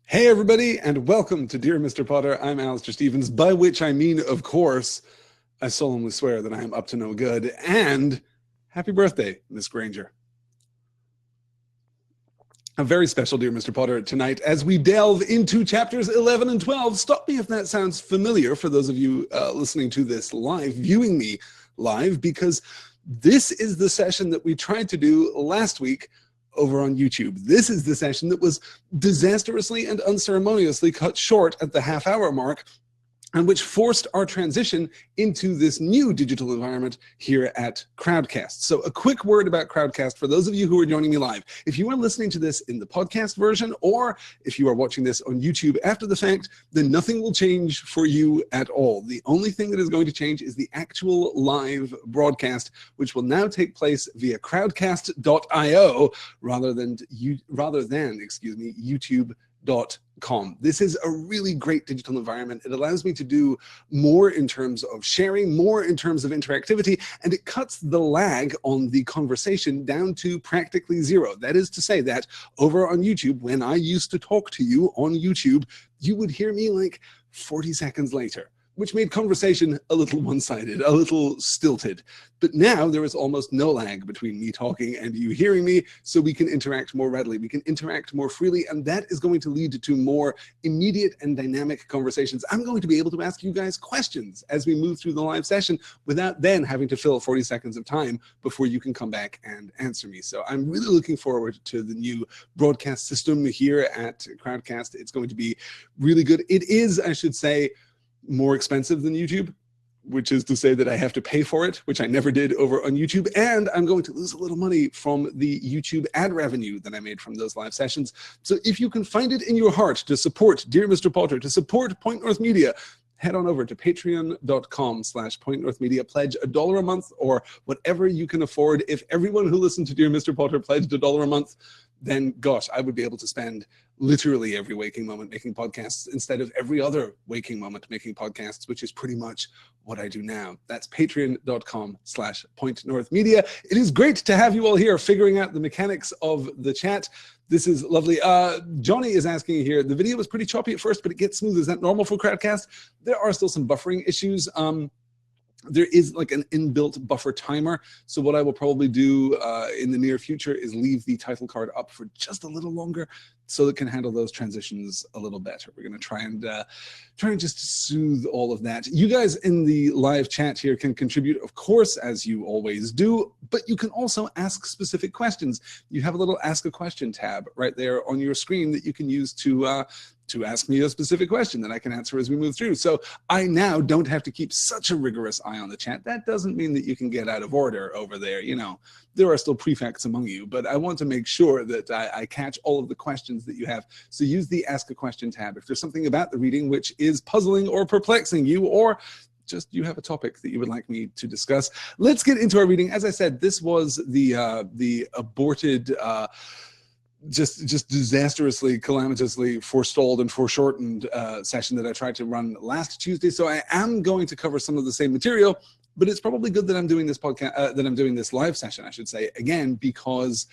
Hey everybody, and welcome to Dear Mr. Potter. I'm Alistair Stevens, by which I mean, of course, I solemnly swear that I am up to no good, and happy birthday, Miss Granger. A very special Dear Mr. Potter tonight as we delve into chapters 11 and 12. Stop me if that sounds familiar for those of you listening to this live, viewing me live, because this is the session that we tried to do last week over on YouTube. This is the session that was disastrously and unceremoniously cut short at the half-hour mark, and which forced our transition into this new digital environment here at Crowdcast. So a quick word about Crowdcast for those of you who are joining me live. If you are listening to this in the podcast version, or if you are watching this on YouTube after the fact, then nothing will change for you at all. The only thing that is going to change is the actual live broadcast, which will now take place via crowdcast.io rather than YouTube.com. This is a really great digital environment. It allows me to do more in terms of sharing, more in terms of interactivity, and it cuts the lag on the conversation down to practically zero. That is to say that over on YouTube, when I used to talk to you on YouTube, you would hear me like 40 seconds later, which made conversation a little one-sided, a little stilted. But now there is almost no lag between me talking and you hearing me, so we can interact more readily, we can interact more freely, and that is going to lead to more immediate and dynamic conversations. I'm going to be able to ask you guys questions as we move through the live session without then having to fill 40 seconds of time before you can come back and answer me. So I'm really looking forward to the new broadcast system here at Crowdcast. It's going to be really good. It is, I should say, more expensive than YouTube, which is to say that I have to pay for it, which I never did over on YouTube, and I'm going to lose a little money from the YouTube ad revenue that I made from those live sessions. So if you can find it in your heart to support Dear Mr. Potter, to support Point North Media, head on over to patreon.com/pointnorthmedia, pledge $1 a month or whatever you can afford. If everyone who listened to Dear Mr. Potter pledged $1 a month, then gosh, I would be able to spend literally every waking moment making podcasts instead of every other waking moment making podcasts, which is pretty much what I do now. That's patreon.com/pointnorthmedia. It is great to have you all here figuring out the mechanics of the chat. This is lovely. Johnny is asking here, the video was pretty choppy at first, but it gets smooth. Is that normal for Crowdcast? There are still some buffering issues. There is like an inbuilt buffer timer. So what I will probably do in the near future is leave the title card up for just a little longer so it can handle those transitions a little better. We're going to try and just soothe all of that. You guys in the live chat here can contribute, of course, as you always do, but you can also ask specific questions. You have a little Ask a Question tab right there on your screen that you can use to ask me a specific question that I can answer as we move through. So I now don't have to keep such a rigorous eye on the chat. That doesn't mean that you can get out of order over there. You know, there are still prefects among you, but I want to make sure that I catch all of the questions that you have. So use the Ask a Question tab. If there's something about the reading which is puzzling or perplexing you, or just you have a topic that you would like me to discuss, let's get into our reading. As I said, this was the aborted, just disastrously, calamitously forestalled and foreshortened session that I tried to run last Tuesday. So I am going to cover some of the same material, but it's probably good that I'm doing this podcast, that I'm doing this live session, I should say, again, because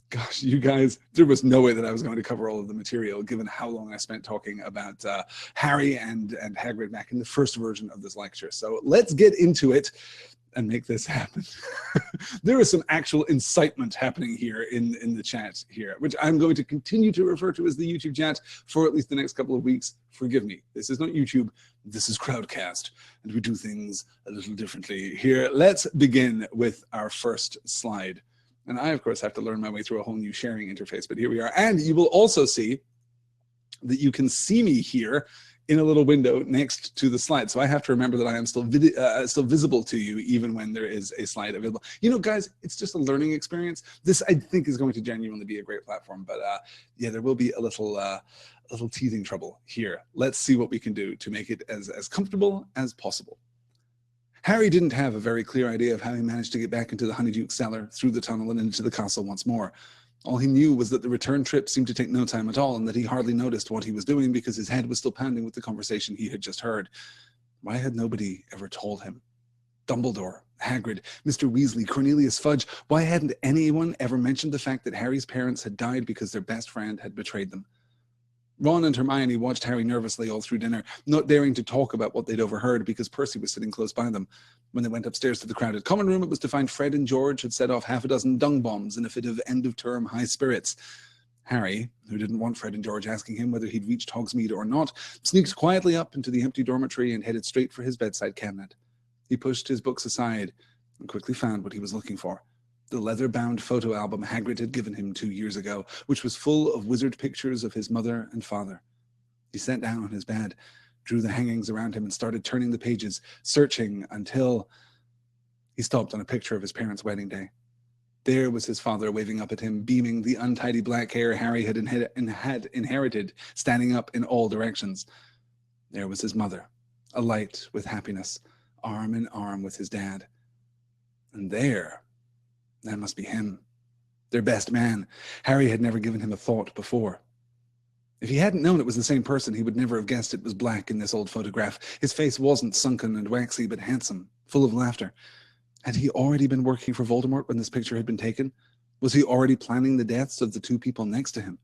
gosh, you guys, there was no way that I was going to cover all of the material given how long I spent talking about Harry and Hagrid back in the first version of this lecture. So let's get into it and make this happen. There is some actual incitement happening here in the chat here, which I'm going to continue to refer to as the YouTube chat for at least the next couple of weeks. Forgive me. This is not YouTube. This is Crowdcast, and we do things a little differently here. Let's begin with our first slide. And I, of course, have to learn my way through a whole new sharing interface, but here we are. And you will also see that you can see me here in a little window next to the slide. So I have to remember that I am still visible to you even when there is a slide available. You know, guys, it's just a learning experience. This, I think, is going to genuinely be a great platform. But yeah, there will be a little teething trouble here. Let's see what we can do to make it as comfortable as possible. Harry didn't have a very clear idea of how he managed to get back into the Honeyduke cellar, through the tunnel, and into the castle once more. All he knew was that the return trip seemed to take no time at all, and that he hardly noticed what he was doing because his head was still pounding with the conversation he had just heard. Why had nobody ever told him? Dumbledore, Hagrid, Mr. Weasley, Cornelius Fudge, why hadn't anyone ever mentioned the fact that Harry's parents had died because their best friend had betrayed them? Ron and Hermione watched Harry nervously all through dinner, not daring to talk about what they'd overheard because Percy was sitting close by them. When they went upstairs to the crowded common room, it was to find Fred and George had set off half a dozen dung bombs in a fit of end-of-term high spirits. Harry, who didn't want Fred and George asking him whether he'd reached Hogsmeade or not, sneaked quietly up into the empty dormitory and headed straight for his bedside cabinet. He pushed his books aside and quickly found what he was looking for. The leather-bound photo album Hagrid had given him 2 years ago, which was full of wizard pictures of his mother and father. He sat down on his bed, drew the hangings around him, and started turning the pages, searching until he stopped on a picture of his parents' wedding day. There was his father waving up at him, beaming the untidy black hair Harry had inherited, standing up in all directions. There was his mother, alight with happiness, arm in arm with his dad. And there, that must be him, their best man. Harry had never given him a thought before. If he hadn't known it was the same person, he would never have guessed it was black in this old photograph. His face wasn't sunken and waxy, but handsome, full of laughter. Had he already been working for Voldemort when this picture had been taken? Was he already planning the deaths of the two people next to him?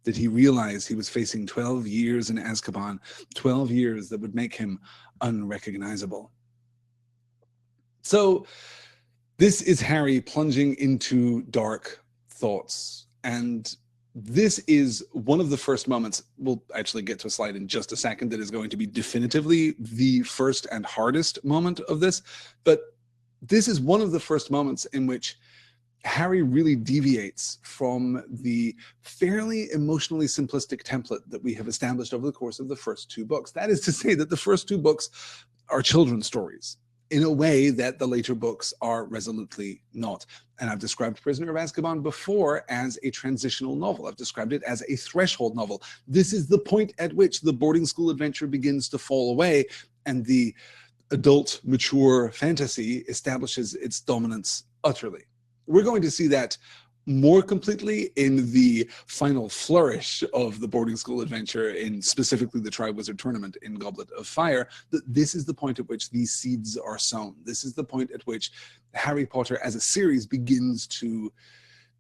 Did he realize he was facing 12 years in Azkaban, 12 years that would make him unrecognizable? So this is Harry plunging into dark thoughts. And this is one of the first moments, we'll actually get to a slide in just a second, that is going to be definitively the first and hardest moment of this. But this is one of the first moments in which Harry really deviates from the fairly emotionally simplistic template that we have established over the course of the first two books. That is to say that the first two books are children's stories in a way that the later books are resolutely not. And I've described Prisoner of Azkaban before as a transitional novel. I've described it as a threshold novel. This is the point at which the boarding school adventure begins to fall away and the adult, mature fantasy establishes its dominance utterly. We're going to see that more completely in the final flourish of the boarding school adventure, in specifically the Triwizard Tournament in Goblet of Fire. That this is the point at which these seeds are sown. This is the point at which Harry Potter as a series begins to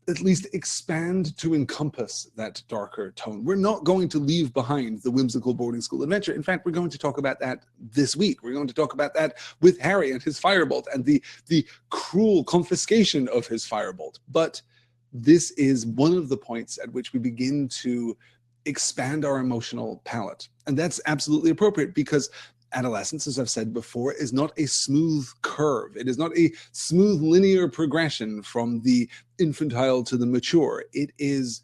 at least expand to encompass that darker tone. We're not going to leave behind the whimsical boarding school adventure. In fact, we're going to talk about that this week. We're going to talk about that with Harry and his firebolt and the cruel confiscation of his firebolt. But this is one of the points at which we begin to expand our emotional palette. And that's absolutely appropriate because adolescence, as I've said before, is not a smooth curve. It is not a smooth linear progression from the infantile to the mature. It is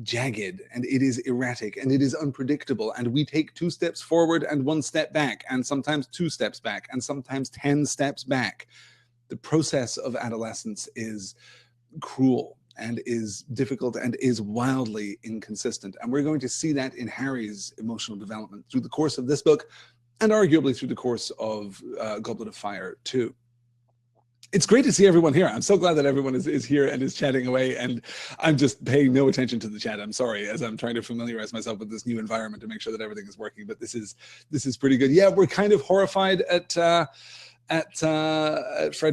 jagged and it is erratic and it is unpredictable. And we take 2 steps forward and 1 step back, and sometimes 2 steps back, and sometimes 10 steps back. The process of adolescence is cruel and is difficult and is wildly inconsistent. And we're going to see that in Harry's emotional development through the course of this book, and arguably through the course of Goblet of Fire too. It's great to see everyone here. I'm so glad that everyone is here and is chatting away, and I'm just paying no attention to the chat. I'm sorry, as I'm trying to familiarize myself with this new environment to make sure that everything is working, but this is pretty good. Yeah, we're kind of horrified at Fred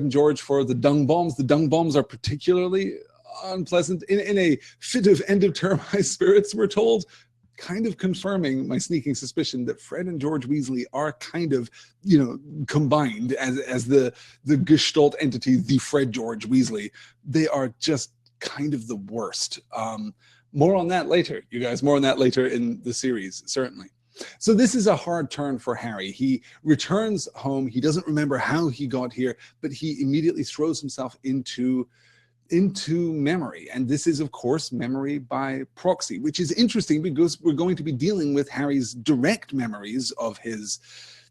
and George for the dung bombs. The dung bombs are particularly unpleasant. In a fit of end-of-term high spirits, we're told, kind of confirming my sneaking suspicion that Fred and George Weasley are kind of, combined as the Gestalt entity, the Fred George Weasley. They are just kind of the worst. More on that later, you guys. More on that later in the series, certainly. So this is a hard turn for Harry. He returns home. He doesn't remember how he got here, but he immediately throws himself into memory. And this is, of course, memory by proxy, which is interesting because we're going to be dealing with Harry's direct memories of his,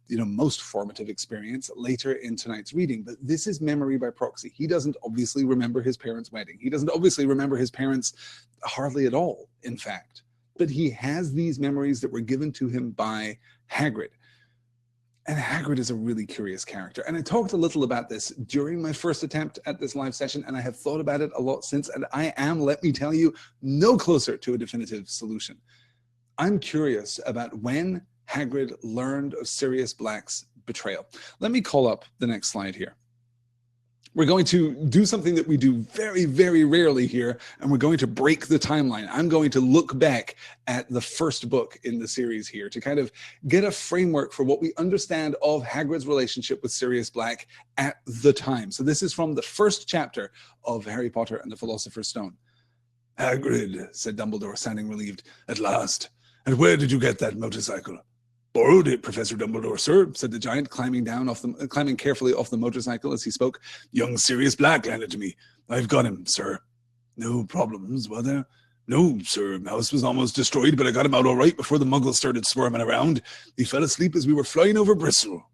most formative experience later in tonight's reading. But this is memory by proxy. He doesn't obviously remember his parents' wedding. He doesn't obviously remember his parents hardly at all, in fact. But he has these memories that were given to him by Hagrid. And Hagrid is a really curious character. And I talked a little about this during my first attempt at this live session, and I have thought about it a lot since, and I am, let me tell you, no closer to a definitive solution. I'm curious about when Hagrid learned of Sirius Black's betrayal. Let me call up the next slide here. We're going to do something that we do very, very rarely here, and we're going to break the timeline. I'm going to look back at the first book in the series here to kind of get a framework for what we understand of Hagrid's relationship with Sirius Black at the time. So this is from the first chapter of Harry Potter and the Philosopher's Stone. "Hagrid," said Dumbledore, sounding relieved, "at last. And where did you get that motorcycle?" "Borrowed it, Professor Dumbledore, sir," said the giant, climbing carefully off the motorcycle as he spoke. "Young Sirius Black lent it to me. I've got him, sir." "No problems, were there?" "No, sir. House was almost destroyed, but I got him out all right before the muggles started swarming around. He fell asleep as we were flying over Bristol."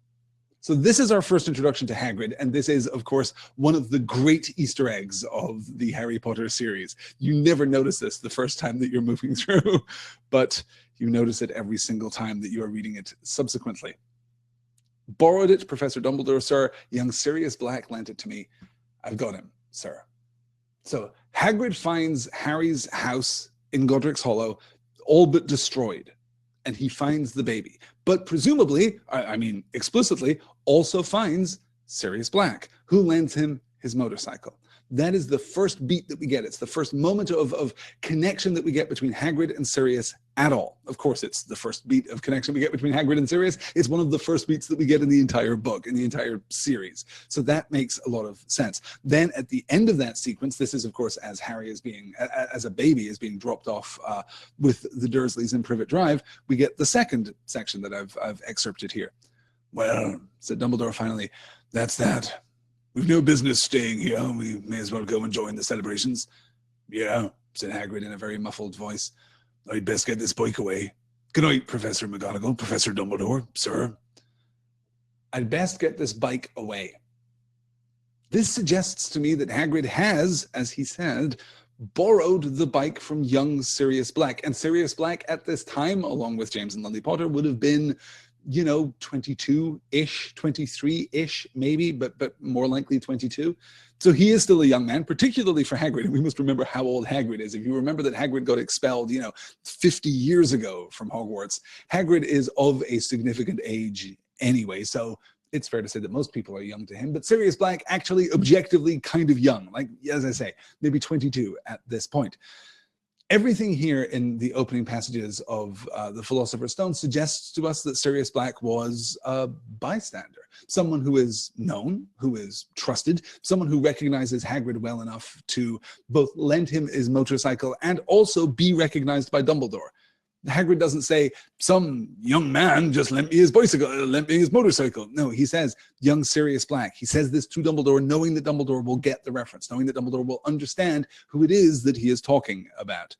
So this is our first introduction to Hagrid, and this is, of course, one of the great Easter eggs of the Harry Potter series. You never notice this the first time that you're moving through, but you notice it every single time that you are reading it subsequently. "Borrowed it, Professor Dumbledore, sir. Young Sirius Black lent it to me. I've got him, sir." So Hagrid finds Harry's house in Godric's Hollow all but destroyed, and he finds the baby. But presumably, I mean explicitly, also finds Sirius Black, who lends him his motorcycle. That is the first beat that we get. It's the first moment of connection that we get between Hagrid and Sirius at all. Of course, it's the first beat of connection we get between Hagrid and Sirius. It's one of the first beats that we get in the entire book, in the entire series. So that makes a lot of sense. Then at the end of that sequence, this is, of course, as Harry is being, as a baby is being dropped off with the Dursleys in Privet Drive, we get the second section that I've excerpted here. "Well," said Dumbledore finally, "that's that. We've no business staying here. We may as well go and join the celebrations." "Yeah," said Hagrid in a very muffled voice. "I'd best get this bike away. Good night, Professor McGonagall, Professor Dumbledore, sir." "I'd best get this bike away." This suggests to me that Hagrid has, as he said, borrowed the bike from young Sirius Black. And Sirius Black at this time, along with James and Lily Potter, would have been, 22-ish, 23-ish, maybe, but more likely 22. So he is still a young man, particularly for Hagrid. And we must remember how old Hagrid is. If you remember that Hagrid got expelled, 50 years ago from Hogwarts, Hagrid is of a significant age anyway. So it's fair to say that most people are young to him. But Sirius Black actually objectively kind of young, like, as I say, maybe 22 at this point. Everything here in the opening passages of the Philosopher's Stone suggests to us that Sirius Black was a bystander, someone who is known, who is trusted, someone who recognizes Hagrid well enough to both lend him his motorcycle and also be recognized by Dumbledore. Hagrid doesn't say, "Some young man just lent me his bicycle, lent me his motorcycle." No, he says, "Young Sirius Black." He says this to Dumbledore, knowing that Dumbledore will get the reference, knowing that Dumbledore will understand who it is that he is talking about.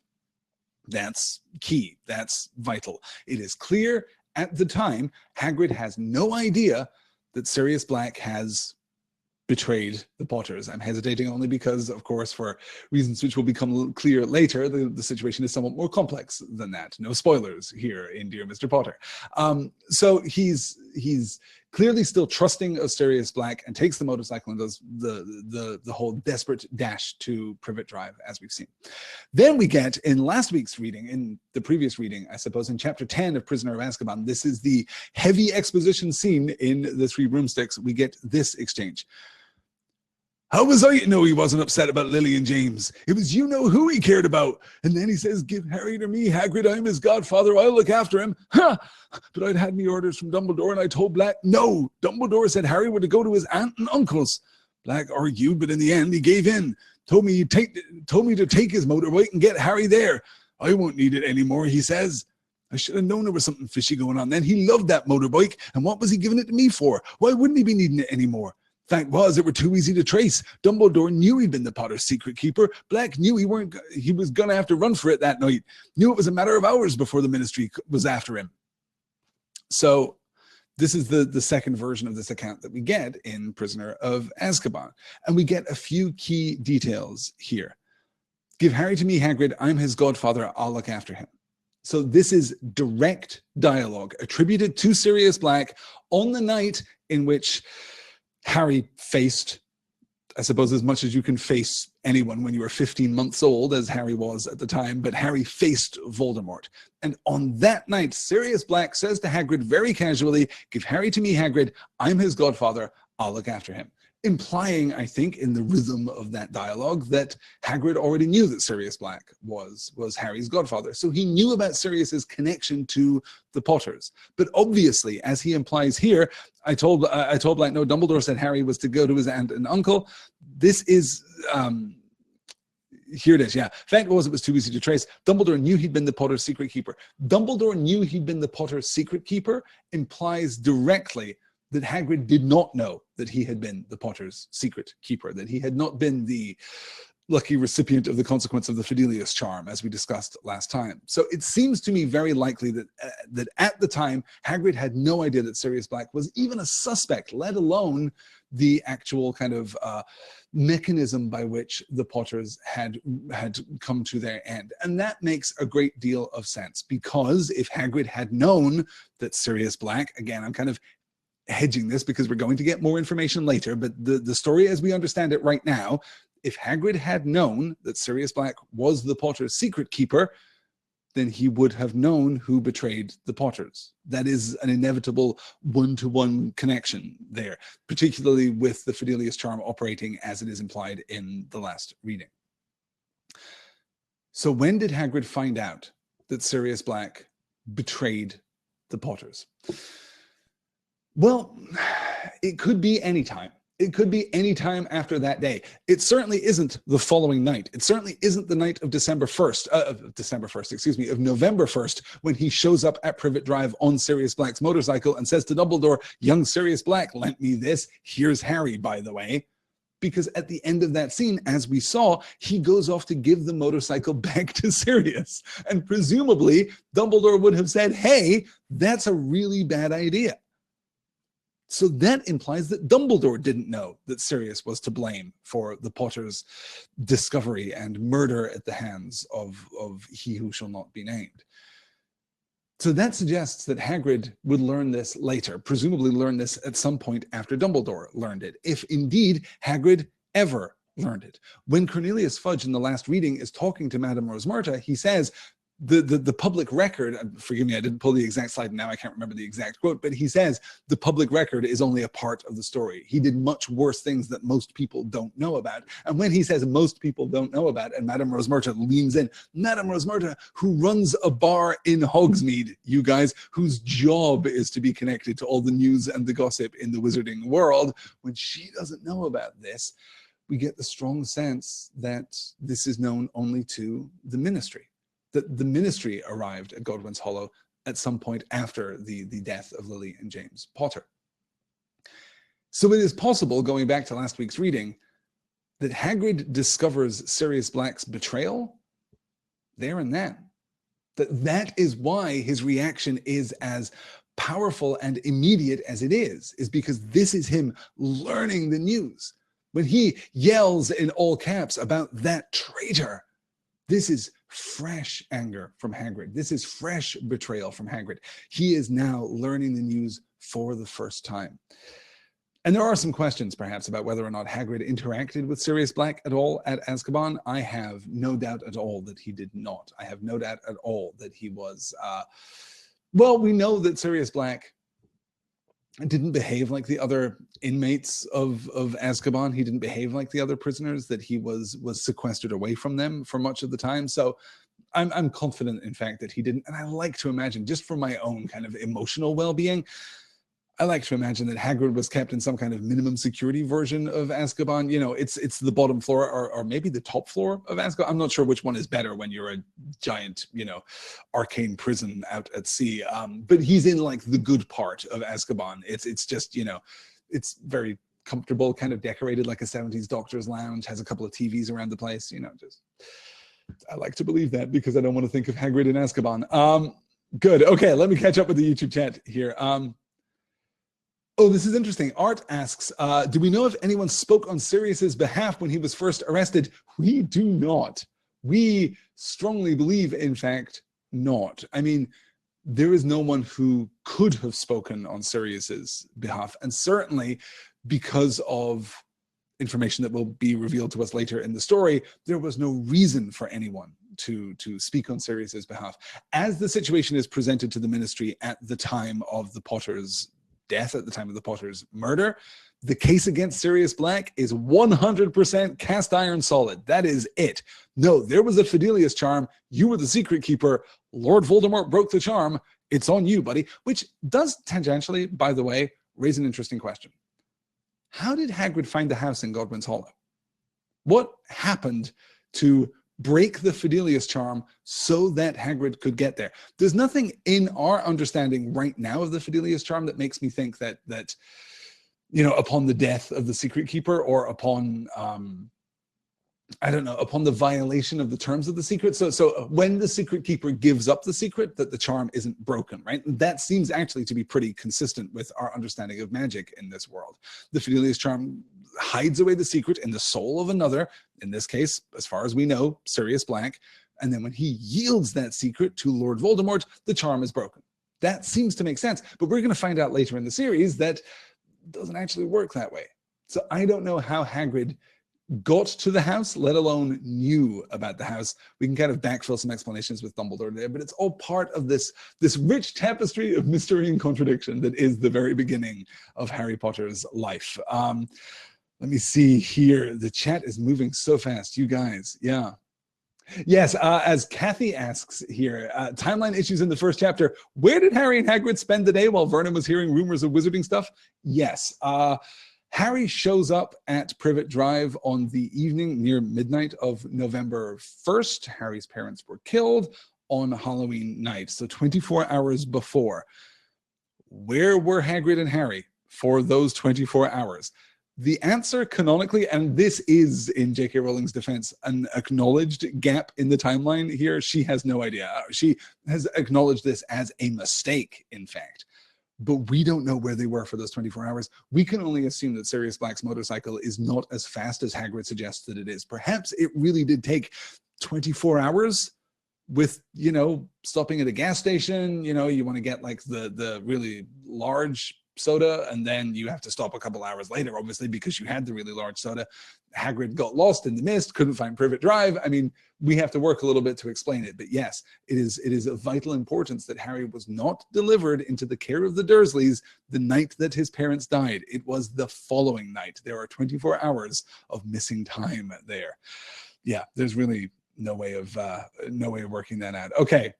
That's key. That's vital. It is clear at the time, Hagrid has no idea that Sirius Black has betrayed the Potters. I'm hesitating only because, of course, for reasons which will become clear later, the situation is somewhat more complex than that. No spoilers here in Dear Mr. Potter. So he's clearly still trusting of Sirius Black and takes the motorcycle and does the whole desperate dash to Privet Drive, as we've seen. Then we get, in last week's reading, in the previous reading, I suppose, in chapter 10 of Prisoner of Azkaban, this is the heavy exposition scene in the Three Broomsticks. We get this exchange. "How was I to know he wasn't upset about Lily and James? It was you-know-who he cared about. And then he says, 'Give Harry to me, Hagrid, I'm his godfather, I'll look after him.' Ha! But I'd had me orders from Dumbledore, and I told Black, no. Dumbledore said Harry were to go to his aunt and uncle's. Black argued, but in the end, he gave in. Told me to take his motorbike and get Harry there. I won't need it anymore, he says. I should have known there was something fishy going on then. He loved that motorbike, and what was he giving it to me for? Why wouldn't he be needing it anymore? Fact was, it were too easy to trace. Dumbledore knew he'd been the Potter's secret keeper. Black knew he was going to have to run for it that night. Knew it was a matter of hours before the Ministry was after him." So this is the second version of this account that we get in Prisoner of Azkaban. And we get a few key details here. "Give Harry to me, Hagrid. I'm his godfather. I'll look after him." So this is direct dialogue attributed to Sirius Black on the night in which Harry faced, I suppose, as much as you can face anyone when you were 15 months old, as Harry was at the time, but Harry faced Voldemort. And on that night, Sirius Black says to Hagrid very casually, "Give Harry to me, Hagrid. I'm his godfather. I'll look after him." implying, I think, in the rhythm of that dialogue, that Hagrid already knew that Sirius Black was Harry's godfather. So he knew about Sirius's connection to the Potters. But obviously, as he implies here, I told Black, no, Dumbledore said Harry was to go to his aunt and uncle. This is... here it is, yeah. Fact was, it was too easy to trace. Dumbledore knew he'd been the Potter's secret keeper. Dumbledore knew he'd been the Potter's secret keeper implies directly that Hagrid did not know that he had been the Potter's secret keeper, that he had not been the lucky recipient of the consequence of the Fidelius charm, as we discussed last time. So it seems to me very likely that that at the time, Hagrid had no idea that Sirius Black was even a suspect, let alone the actual kind of mechanism by which the Potters had come to their end. And that makes a great deal of sense, because if Hagrid had known that Sirius Black, again, I'm kind of hedging this because we're going to get more information later, but the story as we understand it right now, if Hagrid had known that Sirius Black was the Potter's secret keeper, then he would have known who betrayed the Potters. That is an inevitable one-to-one connection there, particularly with the Fidelius charm operating as it is implied in the last reading. So when did Hagrid find out that Sirius Black betrayed the Potters? Well, it could be any time. It could be any time after that day. It certainly isn't the following night. It certainly isn't the night of November 1st, when he shows up at Privet Drive on Sirius Black's motorcycle and says to Dumbledore, young Sirius Black lent me this. Here's Harry, by the way. Because at the end of that scene, as we saw, he goes off to give the motorcycle back to Sirius. And presumably, Dumbledore would have said, hey, that's a really bad idea. So that implies that Dumbledore didn't know that Sirius was to blame for the Potters' discovery and murder at the hands of he who shall not be named. So that suggests that Hagrid would learn this later, presumably learn this at some point after Dumbledore learned it, if indeed Hagrid ever learned it. When Cornelius Fudge in the last reading is talking to Madame Rosmerta, he says, the public record, forgive me, I didn't pull the exact slide, and now I can't remember the exact quote, but he says the public record is only a part of the story. He did much worse things that most people don't know about. And when he says most people don't know about, and Madame Rosmerta leans in, Madame Rosmerta, who runs a bar in Hogsmeade, you guys, whose job is to be connected to all the news and the gossip in the wizarding world, when she doesn't know about this, we get the strong sense that this is known only to the Ministry. That the Ministry arrived at Godwin's Hollow at some point after the death of Lily and James Potter. So it is possible, going back to last week's reading, that Hagrid discovers Sirius Black's betrayal there and then. That is why his reaction is as powerful and immediate as it is because this is him learning the news. When he yells in all caps about that traitor, this is fresh anger from Hagrid. This is fresh betrayal from Hagrid. He is now learning the news for the first time. And there are some questions, perhaps, about whether or not Hagrid interacted with Sirius Black at all at Azkaban. I have no doubt at all that he did not. I have no doubt at all that he was... well, we know that Sirius Black didn't behave like the other inmates of Azkaban. He didn't behave like the other prisoners, that he was sequestered away from them for much of the time. So I'm confident, in fact, that he didn't. And I like to imagine, just for my own kind of emotional well-being, I like to imagine that Hagrid was kept in some kind of minimum security version of Azkaban. You know, it's the bottom floor or maybe the top floor of Azkaban. I'm not sure which one is better when you're a giant, you know, arcane prison out at sea. But he's in like the good part of Azkaban. It's just, you know, it's very comfortable, kind of decorated like a 70s doctor's lounge, has a couple of TVs around the place, you know, just, I like to believe that because I don't want to think of Hagrid in Azkaban. Good. Okay, let me catch up with the YouTube chat here. Oh, this is interesting. Art asks, do we know if anyone spoke on Sirius's behalf when he was first arrested? We do not. We strongly believe, in fact, not. I mean, there is no one who could have spoken on Sirius's behalf. And certainly because of information that will be revealed to us later in the story, there was no reason for anyone to speak on Sirius's behalf. As the situation is presented to the Ministry at the time of the Potters' death at the time of the Potter's murder. The case against Sirius Black is 100% cast iron solid. That is it. No, there was a Fidelius charm. You were the secret keeper. Lord Voldemort broke the charm. It's on you, buddy. Which does tangentially, by the way, raise an interesting question. How did Hagrid find the house in Godwin's Hollow? What happened to break the Fidelius charm so that Hagrid could get there? There's nothing in our understanding right now of the Fidelius charm that makes me think that you know, upon the death of the secret keeper or upon I don't know, upon the violation of the terms of the secret. So when the secret keeper gives up the secret, that the charm isn't broken, right? That seems actually to be pretty consistent with our understanding of magic in this world. The Fidelius charm hides away the secret in the soul of another, in this case, as far as we know, Sirius Black. And then when he yields that secret to Lord Voldemort, the charm is broken. That seems to make sense. But we're going to find out later in the series that it doesn't actually work that way. So I don't know how Hagrid got to the house, let alone knew about the house. We can kind of backfill some explanations with Dumbledore there, but it's all part of this rich tapestry of mystery and contradiction that is the very beginning of Harry Potter's life. Let me see here. The chat is moving so fast. You guys, yeah. Yes, as Kathy asks here, timeline issues in the first chapter. Where did Harry and Hagrid spend the day while Vernon was hearing rumors of wizarding stuff? Yes. Harry shows up at Privet Drive on the evening near midnight of November 1st. Harry's parents were killed on Halloween night, so 24 hours before. Where were Hagrid and Harry for those 24 hours? The answer canonically, and this is, in J.K. Rowling's defense, an acknowledged gap in the timeline here. She has no idea. She has acknowledged this as a mistake, in fact. But we don't know where they were for those 24 hours. We can only assume that Sirius Black's motorcycle is not as fast as Hagrid suggests that it is. Perhaps it really did take 24 hours with, you know, stopping at a gas station. You know, you want to get like the really large soda, and then you have to stop a couple hours later, obviously, because you had the really large soda. Hagrid got lost in the mist, couldn't find Privet Drive. I mean, we have to work a little bit to explain it, but yes, it is of vital importance that Harry was not delivered into the care of the Dursleys the night that his parents died. It was the following night. There are 24 hours of missing time there. Yeah, there's really no way of working that out. Okay.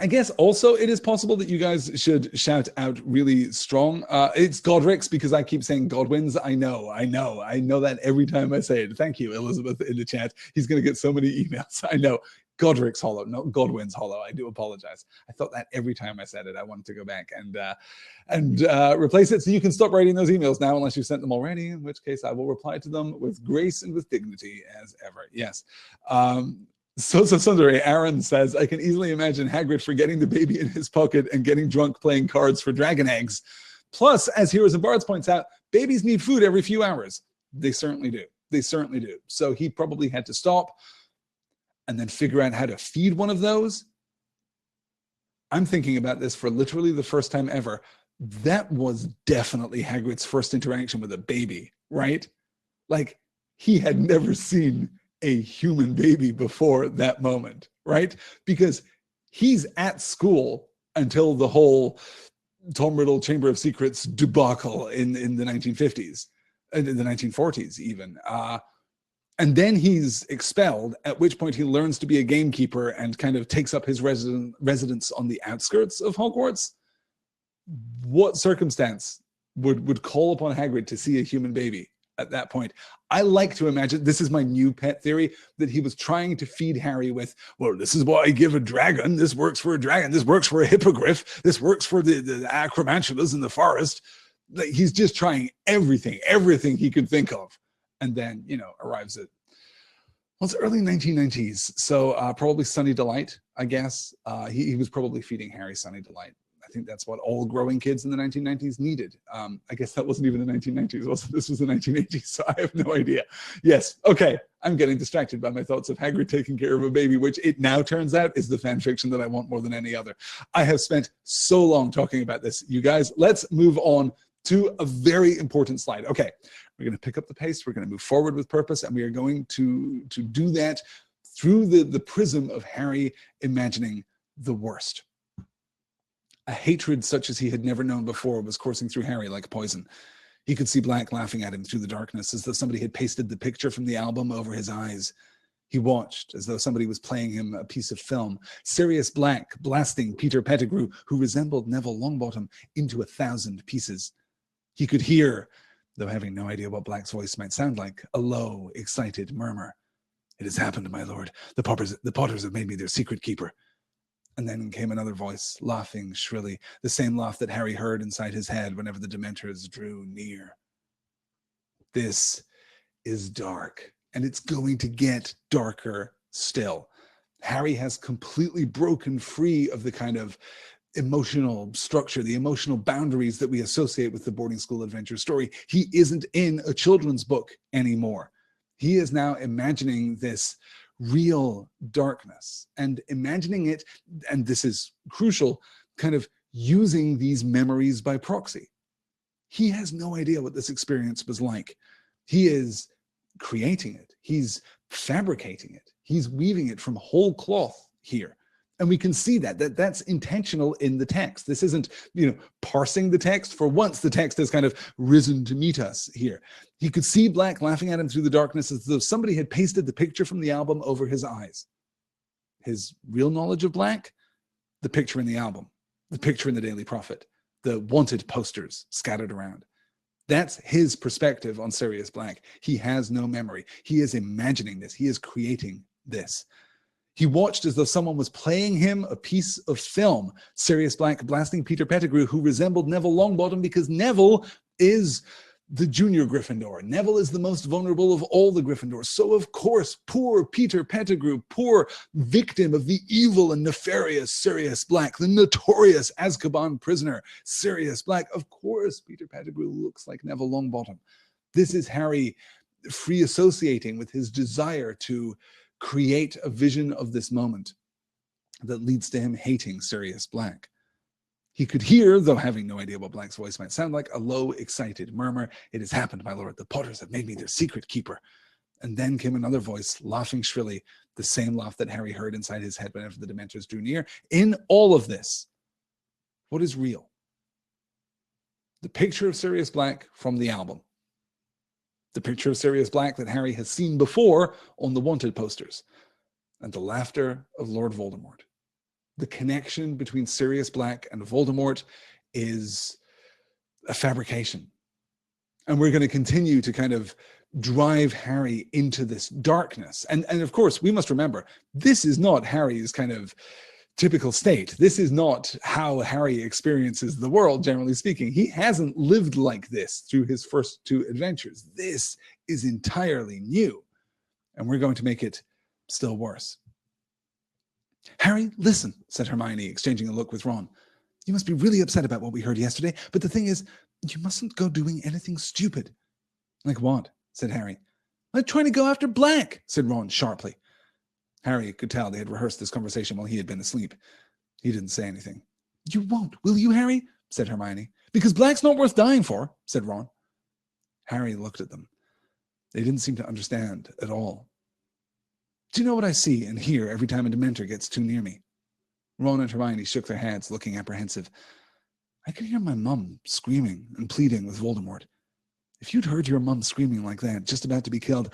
I guess also it is possible that you guys should shout out really strong. It's Godric's, because I keep saying Godwin's. I know that every time I say it. Thank you, Elizabeth, in the chat. He's going to get so many emails. I know. Godric's Hollow, not Godwin's Hollow. I do apologize. I thought that every time I said it. I wanted to go back and replace it. So you can stop writing those emails now, unless you've sent them already, in which case I will reply to them with grace and with dignity as ever. Yes. So Sundari, Aaron says, I can easily imagine Hagrid forgetting the baby in his pocket and getting drunk playing cards for dragon eggs. Plus, as Heroes and Bards points out, babies need food every few hours. They certainly do. They certainly do. So he probably had to stop and then figure out how to feed one of those. I'm thinking about this for literally the first time ever. That was definitely Hagrid's first interaction with a baby, right? Like, he had never seen a human baby before that moment, right? Because he's at school until the whole Tom Riddle Chamber of Secrets debacle in the 1950s, in the 1940s even. And then he's expelled, at which point he learns to be a gamekeeper and kind of takes up his residence on the outskirts of Hogwarts. What circumstance would call upon Hagrid to see a human baby at that point? I like to imagine, this is my new pet theory, that he was trying to feed Harry with, well, this is what I give a dragon. This works for a dragon. This works for a hippogriff. This works for the acromantulas in the forest. Like, he's just trying everything he could think of. And then, you know, arrives at, well, it's early 1990s. So probably Sunny Delight, I guess. He was probably feeding Harry Sunny Delight. I think that's what all growing kids in the 1990s needed. I guess that wasn't even the 1990s. This was the 1980s, so I have no idea. Yes, okay. I'm getting distracted by my thoughts of Hagrid taking care of a baby, which it now turns out is the fan fiction that I want more than any other. I have spent so long talking about this. You guys, let's move on to a very important slide. Okay, we're going to pick up the pace. We're going to move forward with purpose, and we are going to do that through the prism of Harry imagining the worst. A hatred such as he had never known before was coursing through Harry like poison. He could see Black laughing at him through the darkness, as though somebody had pasted the picture from the album over his eyes. He watched as though somebody was playing him a piece of film. Sirius Black blasting Peter Pettigrew, who resembled Neville Longbottom, into 1,000 pieces. He could hear, though having no idea what Black's voice might sound like, a low, excited murmur. "It has happened, my lord. The Potters have made me their secret keeper." And then came another voice, laughing shrilly, the same laugh that Harry heard inside his head whenever the Dementors drew near. This is dark, and it's going to get darker still. Harry has completely broken free of the kind of emotional structure, the emotional boundaries that we associate with the boarding school adventure story. He isn't in a children's book anymore. He is now imagining this real darkness and imagining it, and this is crucial, kind of using these memories by proxy. He has no idea what this experience was like. He is creating it. He's fabricating it. He's weaving it from whole cloth here. And we can see that's intentional in the text. This isn't, parsing the text. For once, the text has kind of risen to meet us here. He could see Black laughing at him through the darkness as though somebody had pasted the picture from the album over his eyes. His real knowledge of Black? The picture in the album, the picture in the Daily Prophet, the wanted posters scattered around. That's his perspective on Sirius Black. He has no memory. He is imagining this. He is creating this. He watched as though someone was playing him a piece of film. Sirius Black blasting Peter Pettigrew, who resembled Neville Longbottom, because Neville is the junior Gryffindor. Neville is the most vulnerable of all the Gryffindors. So, of course, poor Peter Pettigrew, poor victim of the evil and nefarious Sirius Black, the notorious Azkaban prisoner, Sirius Black. Of course, Peter Pettigrew looks like Neville Longbottom. This is Harry free associating with his desire to create a vision of this moment that leads to him hating Sirius Black. He could hear, though having no idea what Black's voice might sound like, a low, excited murmur. "It has happened, my lord. The Potters have made me their secret keeper." And then came another voice, laughing shrilly, the same laugh that Harry heard inside his head whenever the Dementors drew near. In all of this, what is real? The picture of Sirius Black from the album. The picture of Sirius Black that Harry has seen before on the wanted posters. And the laughter of Lord Voldemort. The connection between Sirius Black and Voldemort is a fabrication. And we're going to continue to kind of drive Harry into this darkness. And of course, we must remember, this is not Harry's kind of typical state. This is not how Harry experiences the world, generally speaking. He hasn't lived like this through his first two adventures. This is entirely new. And we're going to make it still worse. "Harry, listen," said Hermione, exchanging a look with Ron. "You must be really upset about what we heard yesterday, but the thing is, you mustn't go doing anything stupid." "Like what?" said Harry. "Like trying to go after Black," said Ron sharply. Harry could tell they had rehearsed this conversation while he had been asleep. He didn't say anything. "You won't, will you, Harry?" said Hermione. "Because Black's not worth dying for," said Ron. Harry looked at them. They didn't seem to understand at all. "Do you know what I see and hear every time a Dementor gets too near me?" Ron and Hermione shook their heads, looking apprehensive. "I can hear my mum screaming and pleading with Voldemort. If you'd heard your mum screaming like that, just about to be killed,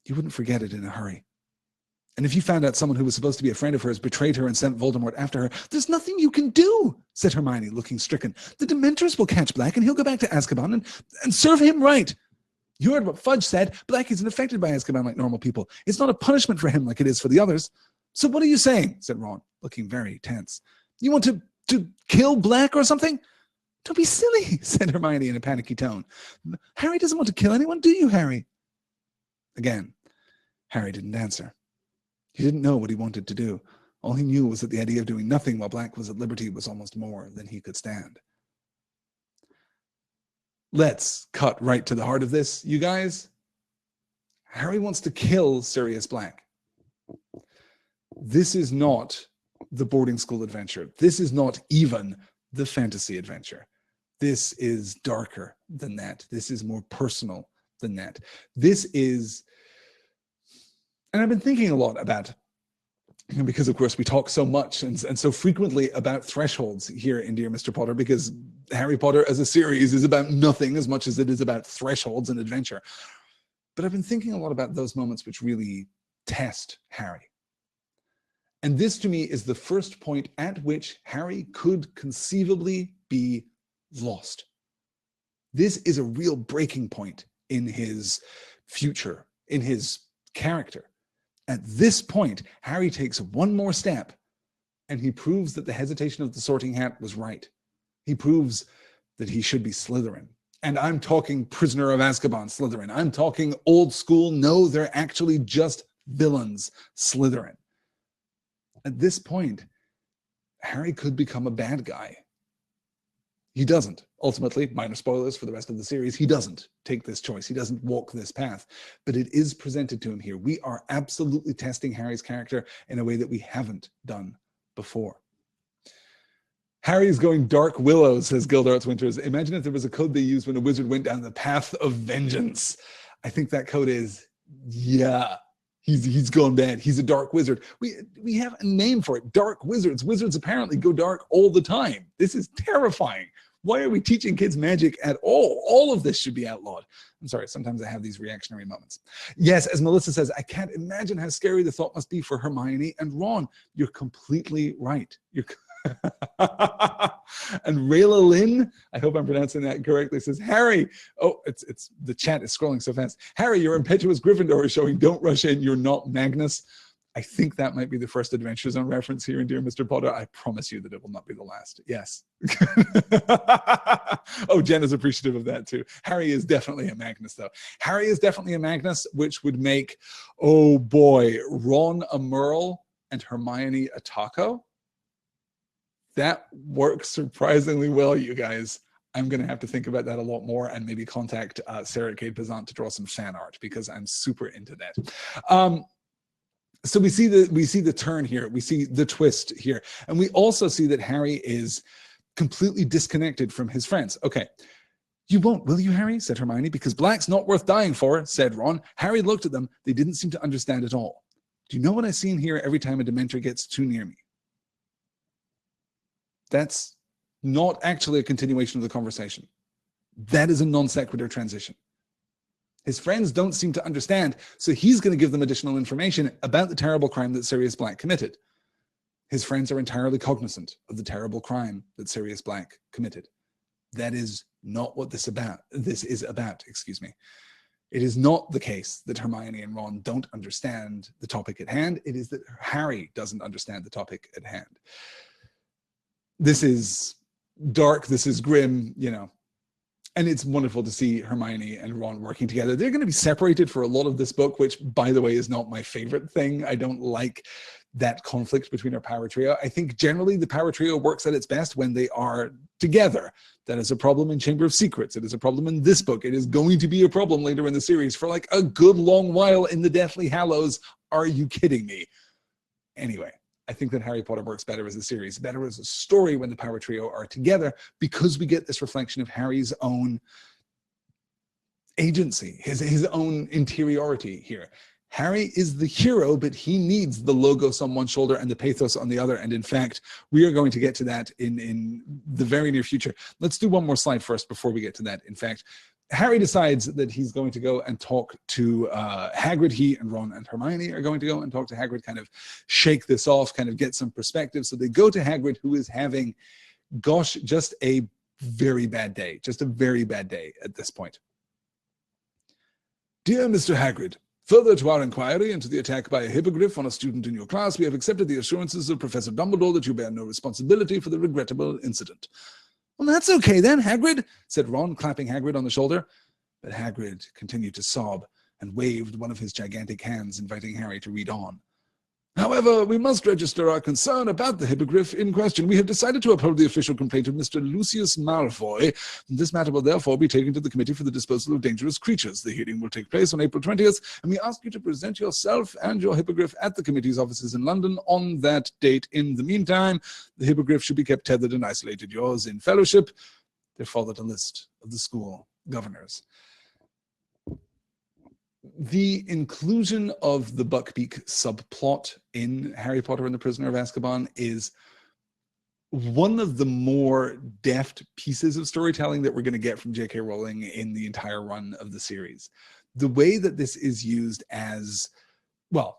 you wouldn't forget it in a hurry. And if you found out someone who was supposed to be a friend of hers betrayed her and sent Voldemort after her, there's nothing you can do," said Hermione, looking stricken. "The Dementors will catch Black and he'll go back to Azkaban and serve him right. You heard what Fudge said. Black isn't affected by Azkaban like normal people. It's not a punishment for him like it is for the others. So what are you saying?" said Ron, looking very tense. "You want to kill Black or something?" "Don't be silly," said Hermione in a panicky tone. "Harry doesn't want to kill anyone, do you, Harry?" Again, Harry didn't answer. He didn't know what he wanted to do. All he knew was that the idea of doing nothing while Black was at liberty was almost more than he could stand. Let's cut right to the heart of this, you guys. Harry wants to kill Sirius Black. This is not the boarding school adventure. This is not even the fantasy adventure. This is darker than that. This is more personal than that. This is, and I've been thinking a lot about because of course we talk so much and so frequently about thresholds here in Dear Mr. Potter, because Harry Potter as a series is about nothing as much as it is about thresholds and adventure. But I've been thinking a lot about those moments which really test Harry. And this to me is the first point at which Harry could conceivably be lost. This is a real breaking point in his future, in his character. At this point, Harry takes one more step and he proves that the hesitation of the Sorting Hat was right. He proves that he should be Slytherin. And I'm talking Prisoner of Azkaban Slytherin. I'm talking old school, no, they're actually just villains Slytherin. At this point, Harry could become a bad guy. He doesn't. Ultimately, minor spoilers for the rest of the series, he doesn't take this choice. He doesn't walk this path. But it is presented to him here. We are absolutely testing Harry's character in a way that we haven't done before. Harry's going dark willow, says Gildarts Winters. Imagine if there was a code they used when a wizard went down the path of vengeance. I think that code is, yeah, he's gone bad. He's a dark wizard. We have a name for it, dark wizards. Wizards apparently go dark all the time. This is terrifying. Why are we teaching kids magic at all? All of this should be outlawed. I'm sorry, sometimes I have these reactionary moments. Yes, as Melissa says, I can't imagine how scary the thought must be for Hermione and Ron. You're completely right. And Rayla Lynn, I hope I'm pronouncing that correctly, says, Harry, oh, it's the chat is scrolling so fast. Harry, your impetuous Gryffindor is showing, don't rush in, you're not Magnus. I think that might be the first Adventure Zone reference here in Dear Mr. Potter. I promise you that it will not be the last. Yes. Oh, Jen is appreciative of that too. Harry is definitely a Magnus though. Harry is definitely a Magnus, which would make, oh boy, Ron a Merle and Hermione a Taco. That works surprisingly well, you guys. I'm going to have to think about that a lot more and maybe contact Sarah Kate Pazant to draw some fan art because I'm super into that. So we see the turn here. We see the twist here. And we also see that Harry is completely disconnected from his friends. Okay. You won't, will you, Harry? Said Hermione. Because black's not worth dying for, said Ron. Harry looked at them. They didn't seem to understand at all. Do you know what I see in here every time a Dementor gets too near me? That's not actually a continuation of the conversation. That is a non sequitur transition. His friends don't seem to understand, so he's going to give them additional information about the terrible crime that Sirius Black committed. His friends are entirely cognizant of the terrible crime that Sirius Black committed. That is not what this is about, excuse me. It is not the case that Hermione and Ron don't understand the topic at hand. It is that Harry doesn't understand the topic at hand. This is dark, this is grim, you know. And it's wonderful to see Hermione and Ron working together. They're going to be separated for a lot of this book, which, by the way, is not my favorite thing. I don't like that conflict between our power trio. I think generally the power trio works at its best when they are together. That is a problem in Chamber of Secrets. It is a problem in this book. It is going to be a problem later in the series for like a good long while in the Deathly Hallows. Are you kidding me? Anyway. I think that Harry Potter works better as a series, better as a story when the power trio are together, because we get this reflection of Harry's own agency, his own interiority here. Harry is the hero, but he needs the logos on one shoulder and the pathos on the other. And in fact, we are going to get to that in the very near future. Let's do one more slide first before we get to that. In fact, Harry decides that he's going to go and talk to Hagrid. He and Ron and Hermione are going to go and talk to Hagrid, kind of shake this off, kind of get some perspective. So they go to Hagrid, who is having, gosh, just a very bad day, just a very bad day at this point. Dear Mr. Hagrid, further to our inquiry into the attack by a hippogriff on a student in your class, we have accepted the assurances of Professor Dumbledore that you bear no responsibility for the regrettable incident. Well, that's okay then, Hagrid, said Ron, clapping Hagrid on the shoulder. But Hagrid continued to sob and waved one of his gigantic hands, inviting Harry to read on. However, we must register our concern about the hippogriff in question. We have decided to uphold the official complaint of Mr. Lucius Malfoy. This matter will therefore be taken to the Committee for the Disposal of Dangerous Creatures. The hearing will take place on April 20th, and we ask you to present yourself and your hippogriff at the committee's offices in London on that date. In the meantime, the hippogriff should be kept tethered and isolated. Yours in fellowship. There followed a list of the school governors. The inclusion of the Buckbeak subplot in Harry Potter and the Prisoner of Azkaban is one of the more deft pieces of storytelling that we're going to get from J.K. Rowling in the entire run of the series. The way that this is used as, well,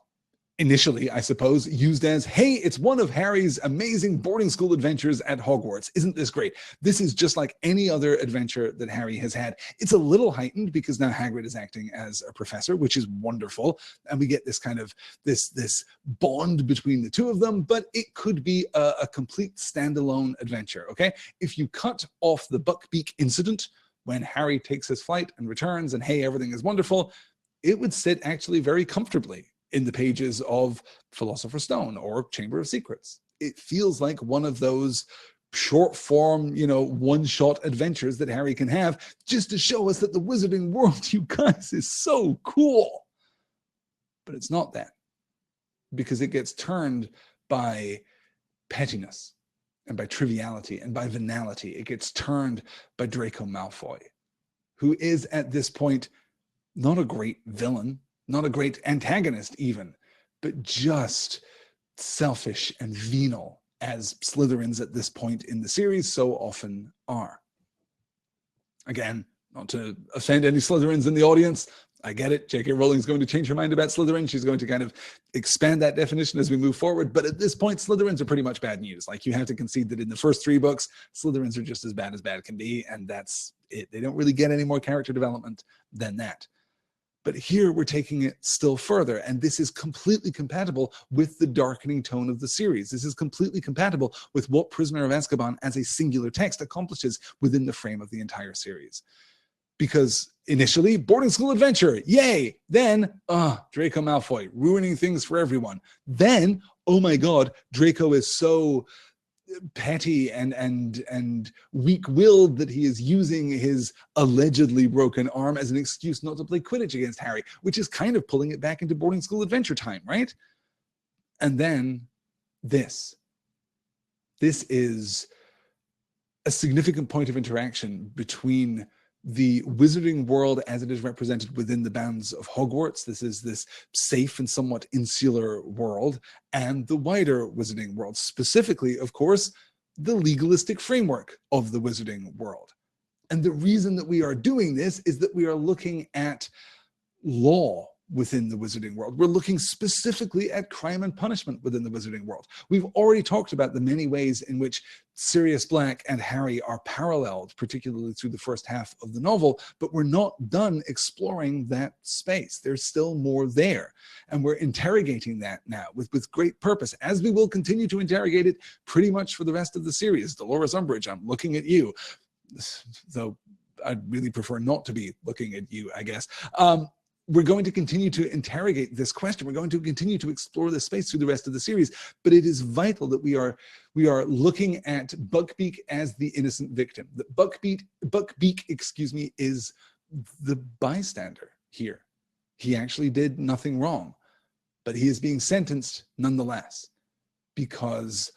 initially, I suppose, used as, hey, it's one of Harry's amazing boarding school adventures at Hogwarts. Isn't this great? This is just like any other adventure that Harry has had. It's a little heightened because now Hagrid is acting as a professor, which is wonderful. And we get this kind of, this bond between the two of them, but it could be a complete standalone adventure, okay? If you cut off the Buckbeak incident, when Harry takes his flight and returns and, hey, everything is wonderful, it would sit actually very comfortably in the pages of Philosopher's Stone or Chamber of Secrets. It feels like one of those short form, one-shot adventures that Harry can have just to show us that the wizarding world, you guys, is so cool. But it's not that, because it gets turned by pettiness and by triviality and by venality. It gets turned by Draco Malfoy, who is at this point not a great villain, not a great antagonist even, but just selfish and venal, as Slytherins at this point in the series so often are. Again, not to offend any Slytherins in the audience, I get it. J.K. Rowling's going to change her mind about Slytherin. She's going to kind of expand that definition as we move forward. But at this point, Slytherins are pretty much bad news. Like, you have to concede that in the first 3 books, Slytherins are just as bad can be. And that's it. They don't really get any more character development than that. But here we're taking it still further, and this is completely compatible with the darkening tone of the series. This is completely compatible with what Prisoner of Azkaban as a singular text accomplishes within the frame of the entire series. Because initially, boarding school adventure, yay! Then, Draco Malfoy, ruining things for everyone. Then, oh my god, Draco is so petty and weak-willed that he is using his allegedly broken arm as an excuse not to play Quidditch against Harry, which is kind of pulling it back into boarding school adventure time, right? And then this is a significant point of interaction between the wizarding world as it is represented within the bounds of Hogwarts. This is this safe and somewhat insular world, and the wider wizarding world, specifically, of course, the legalistic framework of the wizarding world. And the reason that we are doing this is that we are looking at law within the wizarding world. We're looking specifically at crime and punishment within the wizarding world. We've already talked about the many ways in which Sirius Black and Harry are paralleled, particularly through the first half of the novel, but we're not done exploring that space. There's still more there. And we're interrogating that now with great purpose, as we will continue to interrogate it pretty much for the rest of the series. Dolores Umbridge, I'm looking at you, though I'd really prefer not to be looking at you, I guess. We're going to continue to interrogate this question. We're going to continue to explore this space through the rest of the series, but it is vital that we are looking at Buckbeak as the innocent victim. That Buckbeak, is the bystander here. He actually did nothing wrong, but he is being sentenced nonetheless, because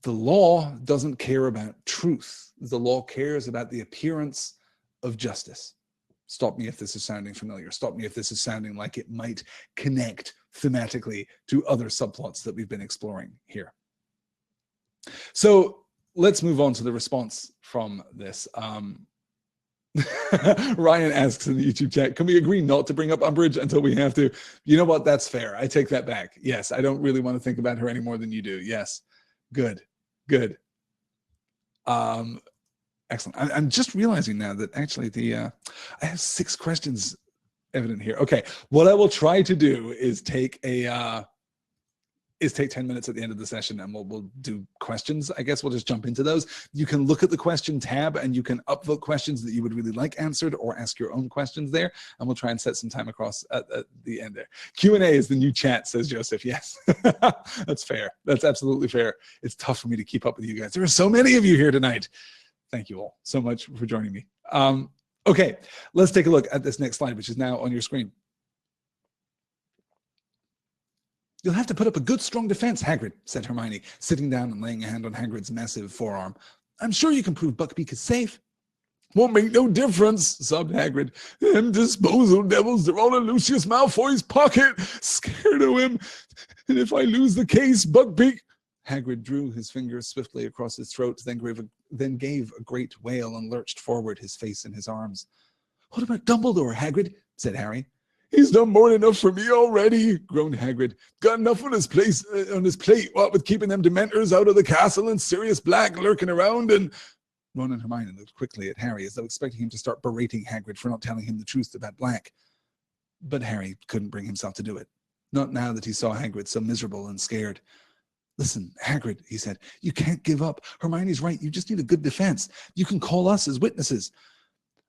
the law doesn't care about truth. The law cares about the appearance of justice. Stop me if this is sounding familiar. Stop me if this is sounding like it might connect thematically to other subplots that we've been exploring here. So let's move on to the response from this. Ryan asks in the YouTube chat, can we agree not to bring up Umbridge until we have to? You know what? That's fair. I take that back. Yes, I don't really want to think about her any more than you do. Yes. Good. Excellent. I'm just realizing now that actually I have 6 questions evident here. Okay, what I will try to do is take 10 minutes at the end of the session, and we'll do questions. I guess we'll just jump into those. You can look at the question tab, and you can upvote questions that you would really like answered, or ask your own questions there, and we'll try and set some time across at the end there. Q&A is the new chat, says Joseph. Yes, that's fair. That's absolutely fair. It's tough for me to keep up with you guys. There are so many of you here tonight. Thank you all so much for joining me. Okay, let's take a look at this next slide, which is now on your screen. You'll have to put up a good, strong defense, Hagrid, said Hermione, sitting down and laying a hand on Hagrid's massive forearm. I'm sure you can prove Buckbeak is safe. Won't make no difference, sobbed Hagrid. Them disposal devils, they're all in Lucius Malfoy's pocket. Scared of him. And if I lose the case, Buckbeak... Hagrid drew his fingers swiftly across his throat, then gave a great wail and lurched forward, his face in his arms. What about Dumbledore, Hagrid? Said Harry. He's done more than enough for me already, groaned Hagrid. Got enough on his plate, what with keeping them Dementors out of the castle and Sirius Black lurking around and... Ron and Hermione looked quickly at Harry as though expecting him to start berating Hagrid for not telling him the truth about Black. But Harry couldn't bring himself to do it. Not now that he saw Hagrid so miserable and scared. Listen, Hagrid, he said, you can't give up. Hermione's right. You just need a good defense. You can call us as witnesses.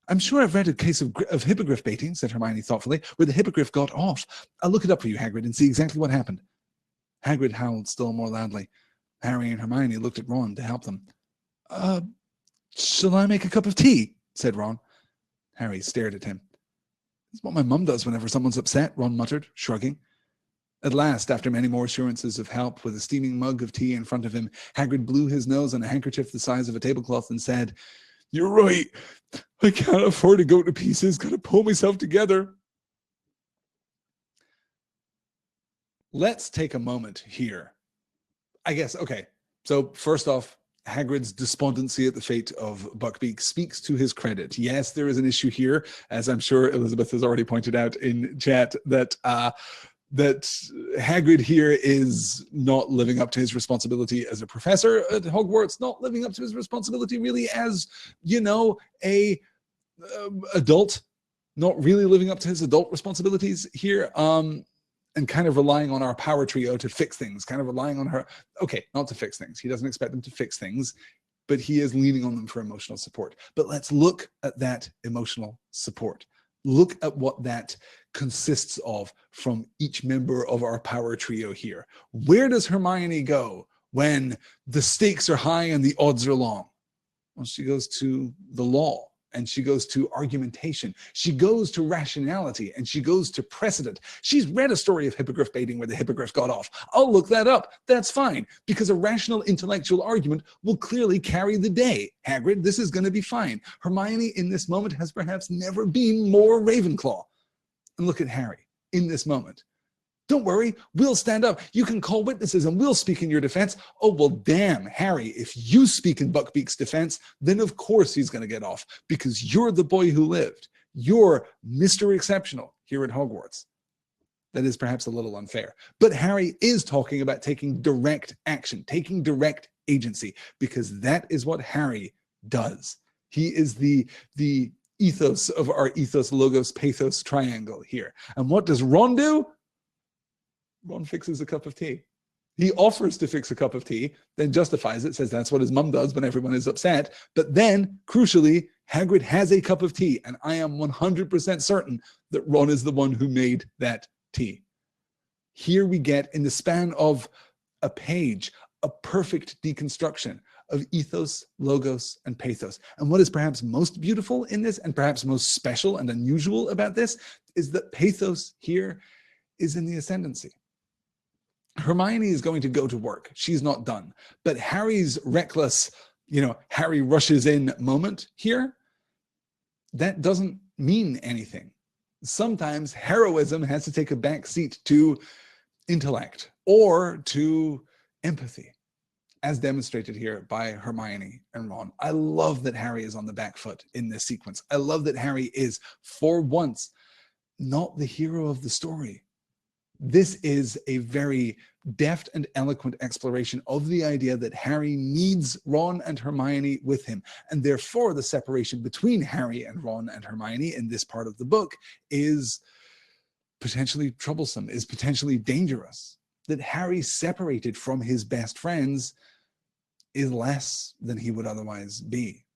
I'm sure I've read a case of hippogriff baiting, said Hermione thoughtfully, where the hippogriff got off. I'll look it up for you, Hagrid, and see exactly what happened. Hagrid howled still more loudly. Harry and Hermione looked at Ron to help them. Shall I make a cup of tea? Said Ron. Harry stared at him. It's what my mum does whenever someone's upset, Ron muttered, shrugging. At last, after many more assurances of help, with a steaming mug of tea in front of him, Hagrid blew his nose on a handkerchief the size of a tablecloth and said, You're right. I can't afford to go to pieces. Got to pull myself together. Let's take a moment here. I guess, okay. So first off, Hagrid's despondency at the fate of Buckbeak speaks to his credit. Yes, there is an issue here, as I'm sure Elizabeth has already pointed out in chat, that Hagrid here is not living up to his responsibility as a professor at Hogwarts, not living up to his responsibility really as, a adult, not really living up to his adult responsibilities here, and kind of relying on our power trio to fix things, kind of relying on her. Okay, not to fix things. He doesn't expect them to fix things, but he is leaning on them for emotional support. But let's look at that emotional support. Look at what that consists of from each member of our power trio here. Where does Hermione go when the stakes are high and the odds are long? Well, she goes to the law, and she goes to argumentation. She goes to rationality, and she goes to precedent. She's read a story of hippogriff baiting where the hippogriff got off. I'll look that up. That's fine, because a rational intellectual argument will clearly carry the day. Hagrid, this is going to be fine. Hermione in this moment has perhaps never been more Ravenclaw. And look at Harry in this moment. Don't worry, we'll stand up. You can call witnesses and we'll speak in your defense. Oh, well, damn, Harry, if you speak in Buckbeak's defense, then of course he's going to get off because you're the boy who lived. You're Mr. Exceptional here at Hogwarts. That is perhaps a little unfair. But Harry is talking about taking direct action, taking direct agency, because that is what Harry does. He is the ethos of our ethos, logos, pathos triangle here. And what does Ron do? Ron fixes a cup of tea. He offers to fix a cup of tea, then justifies it, says that's what his mum does when everyone is upset. But then, crucially, Hagrid has a cup of tea, and I am 100% certain that Ron is the one who made that tea. Here we get, in the span of a page, a perfect deconstruction of ethos, logos, and pathos. And what is perhaps most beautiful in this, and perhaps most special and unusual about this, is that pathos here is in the ascendancy. Hermione is going to go to work. She's not done. But Harry's reckless, Harry rushes in moment here, that doesn't mean anything. Sometimes heroism has to take a back seat to intellect or to empathy, as demonstrated here by Hermione and Ron. I love that Harry is on the back foot in this sequence. I love that Harry is, for once, not the hero of the story. This is a very deft and eloquent exploration of the idea that Harry needs Ron and Hermione with him. And therefore, the separation between Harry and Ron and Hermione in this part of the book is potentially troublesome, is potentially dangerous. That Harry separated from his best friends is less than he would otherwise be.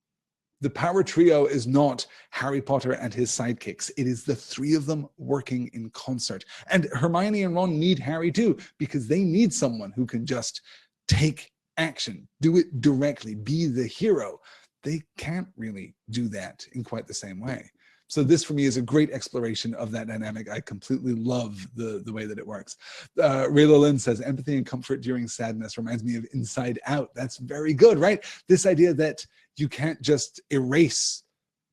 The power trio is not Harry Potter and his sidekicks. It is the three of them working in concert. And Hermione and Ron need Harry too, because they need someone who can just take action, do it directly, be the hero. They can't really do that in quite the same way. So this for me is a great exploration of that dynamic. I completely love the way that it works. Rayla Lynn says, empathy and comfort during sadness reminds me of Inside Out. That's very good, right? This idea that you can't just erase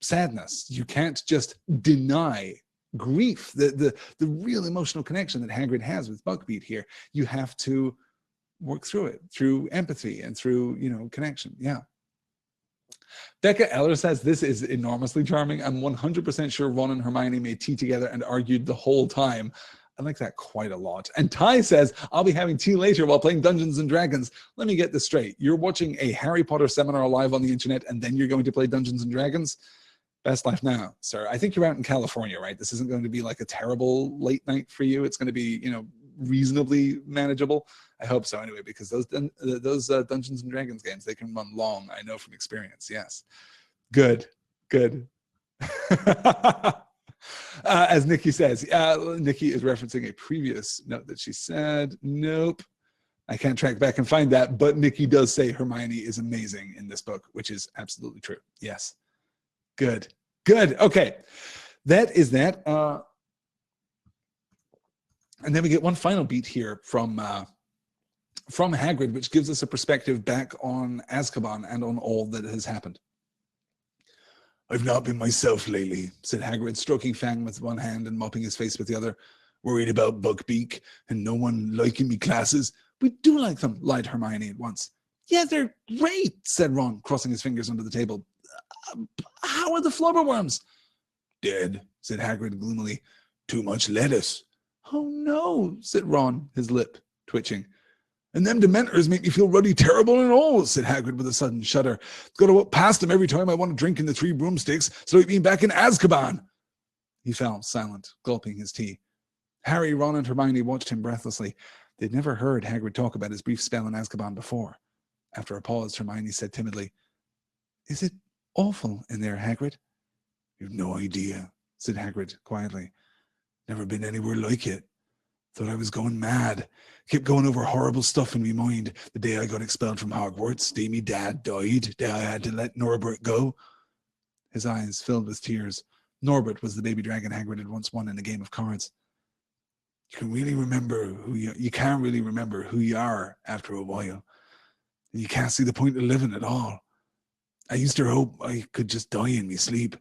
sadness. You can't just deny grief, the real emotional connection that Hagrid has with Buckbeak here. You have to work through it, through empathy and through, connection. Yeah. Becca Eller says, this is enormously charming. I'm 100% sure Ron and Hermione made tea together and argued the whole time. I like that quite a lot. And Ty says, I'll be having tea later while playing Dungeons and Dragons. Let me get this straight. You're watching a Harry Potter seminar live on the internet and then you're going to play Dungeons and Dragons? Best life now, sir. I think you're out in California, right? This isn't going to be like a terrible late night for you. It's going to be, reasonably manageable. I hope so anyway, because those Dungeons and Dragons games, they can run long. I know from experience. Yes. Good. As Nikki says, Nikki is referencing a previous note that she said. Nope. I can't track back and find that, but Nikki does say Hermione is amazing in this book, which is absolutely true. Yes. Good. Okay. That is that. And then we get one final beat here from Hagrid, which gives us a perspective back on Azkaban and on all that has happened. I've not been myself lately, said Hagrid, stroking Fang with one hand and mopping his face with the other. Worried about Buckbeak and no one liking me classes. We do like them, lied Hermione at once. Yeah, they're great, said Ron, crossing his fingers under the table. How are the flubberworms? Dead, said Hagrid gloomily. Too much lettuce. Oh no, said Ron, his lip twitching. And them Dementors make me feel ruddy terrible and all, said Hagrid with a sudden shudder. Got to walk past them every time I want to drink in the 3 broomsticks, so like being back in Azkaban. He fell silent, gulping his tea. Harry, Ron, and Hermione watched him breathlessly. They'd never heard Hagrid talk about his brief spell in Azkaban before. After a pause, Hermione said timidly, Is it awful in there, Hagrid? You've no idea, said Hagrid quietly. Never been anywhere like it. Thought I was going mad. Kept going over horrible stuff in my mind. The day I got expelled from Hogwarts, the day me dad died, the day I had to let Norbert go. His eyes filled with tears. Norbert was the baby dragon Hagrid had once won in a game of cards. You can't really remember who you are after a while. And you can't see the point of living at all. I used to hope I could just die in my sleep.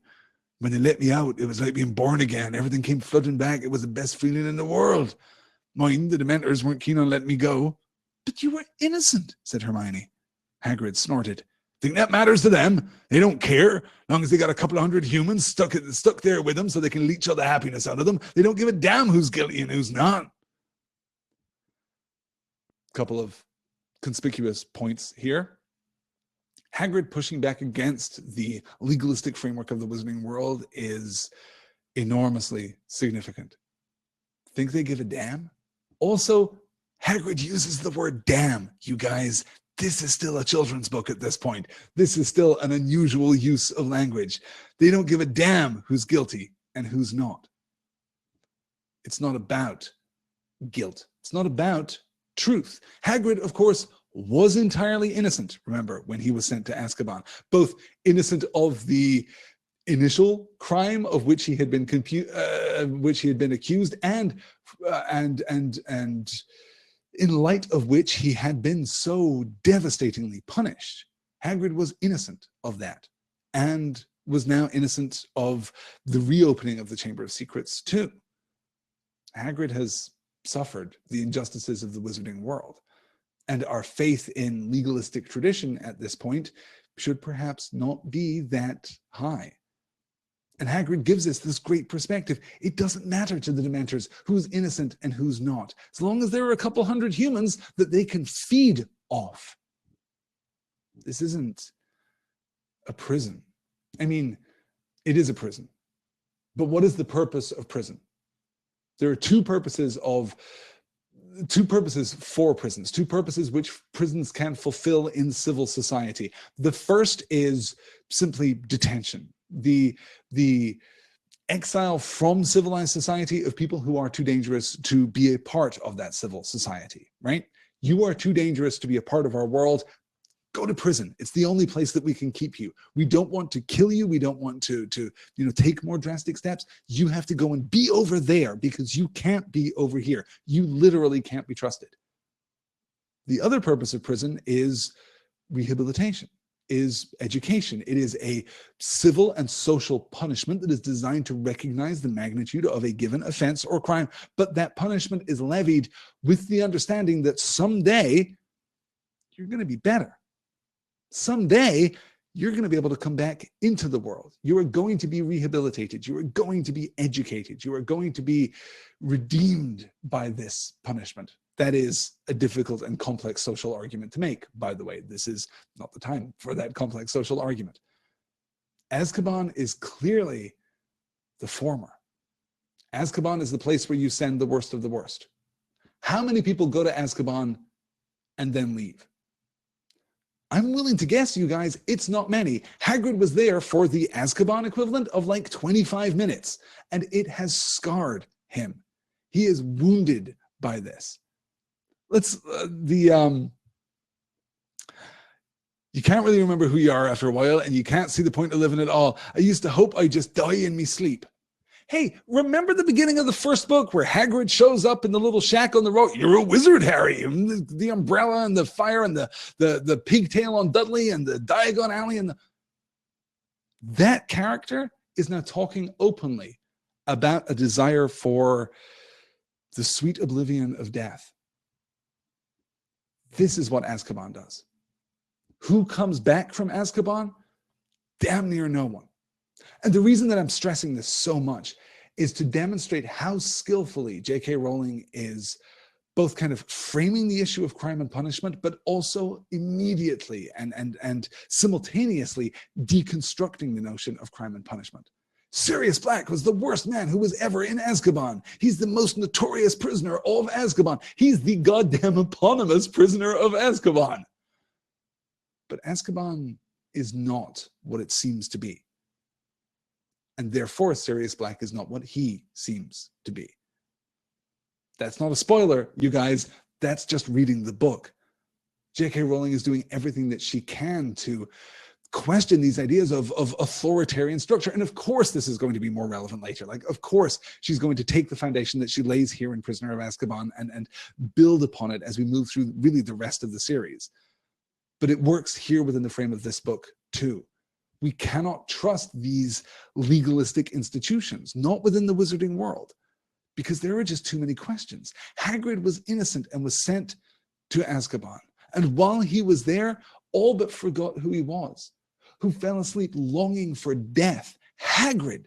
When they let me out, it was like being born again. Everything came flooding back. It was the best feeling in the world. Mind, the Dementors weren't keen on letting me go. But you were innocent, said Hermione. Hagrid snorted. Think that matters to them? They don't care. As long as they got a couple of 100 humans stuck there with them so they can leech all the happiness out of them. They don't give a damn who's guilty and who's not. Couple of conspicuous points here. Hagrid pushing back against the legalistic framework of the Wizarding World is enormously significant. Think they give a damn? Also, Hagrid uses the word damn, you guys. This is still a children's book at this point. This is still an unusual use of language. They don't give a damn who's guilty and who's not. It's not about guilt. It's not about truth. Hagrid, of course, was entirely innocent, remember, when he was sent to Azkaban. Both innocent of the initial crime of which he had been accused, and in light of which he had been so devastatingly punished. Hagrid was innocent of that, and was now innocent of the reopening of the Chamber of Secrets too. Hagrid has suffered the injustices of the Wizarding World. And our faith in legalistic tradition at this point should perhaps not be that high. And Hagrid gives us this great perspective. It doesn't matter to the Dementors who's innocent and who's not, as long as there are a couple 100 humans that they can feed off. This isn't a prison. I mean, it is a prison. But what is the purpose of prison? There are two purposes for prisons, two purposes which prisons can fulfill in civil society. The first is simply detention, the exile from civilized society of people who are too dangerous to be a part of that civil society, right? You are too dangerous to be a part of our world. Go to prison. It's the only place that we can keep you. We don't want to kill you. We don't want to take more drastic steps. You have to go and be over there because you can't be over here. You literally can't be trusted. The other purpose of prison is rehabilitation. is education. It is a civil and social punishment that is designed to recognize the magnitude of a given offense or crime. But that punishment is levied with the understanding that someday you're going to be better. Someday you're going to be able to come back into the world. You are going to be rehabilitated. You are going to be educated. You are going to be redeemed by this punishment. That is a difficult and complex social argument to make, by the way. This is not the time for that complex social argument. Azkaban is clearly the former. Azkaban is the place where you send the worst of the worst. How many people go to Azkaban and then leave? I'm willing to guess, you guys, it's not many. Hagrid was there for the Azkaban equivalent of like 25 minutes, and it has scarred him. He is wounded by this. You can't really remember who you are after a while, and you can't see the point of living at all. I used to hope I'd just die in me sleep. Hey, remember the beginning of the first book where Hagrid shows up in the little shack on the road? You're a wizard, Harry. The umbrella and the fire and the pigtail on Dudley and the Diagon Alley. That character is now talking openly about a desire for the sweet oblivion of death. This is what Azkaban does. Who comes back from Azkaban? Damn near no one. And the reason that I'm stressing this so much is to demonstrate how skillfully J.K. Rowling is both kind of framing the issue of crime and punishment, but also immediately and simultaneously deconstructing the notion of crime and punishment. Sirius Black was the worst man who was ever in Azkaban. He's the most notorious prisoner of Azkaban. He's the goddamn eponymous prisoner of Azkaban. But Azkaban is not what it seems to be. And therefore, Sirius Black is not what he seems to be. That's not a spoiler, you guys. That's just reading the book. J.K. Rowling is doing everything that she can to question these ideas of authoritarian structure. And of course, this is going to be more relevant later. Like, of course, she's going to take the foundation that she lays here in Prisoner of Azkaban and build upon it as we move through really the rest of the series. But it works here within the frame of this book, too. We cannot trust these legalistic institutions, not within the wizarding world, because there are just too many questions. Hagrid was innocent and was sent to Azkaban. And while he was there, all but forgot who he was, who fell asleep longing for death. Hagrid,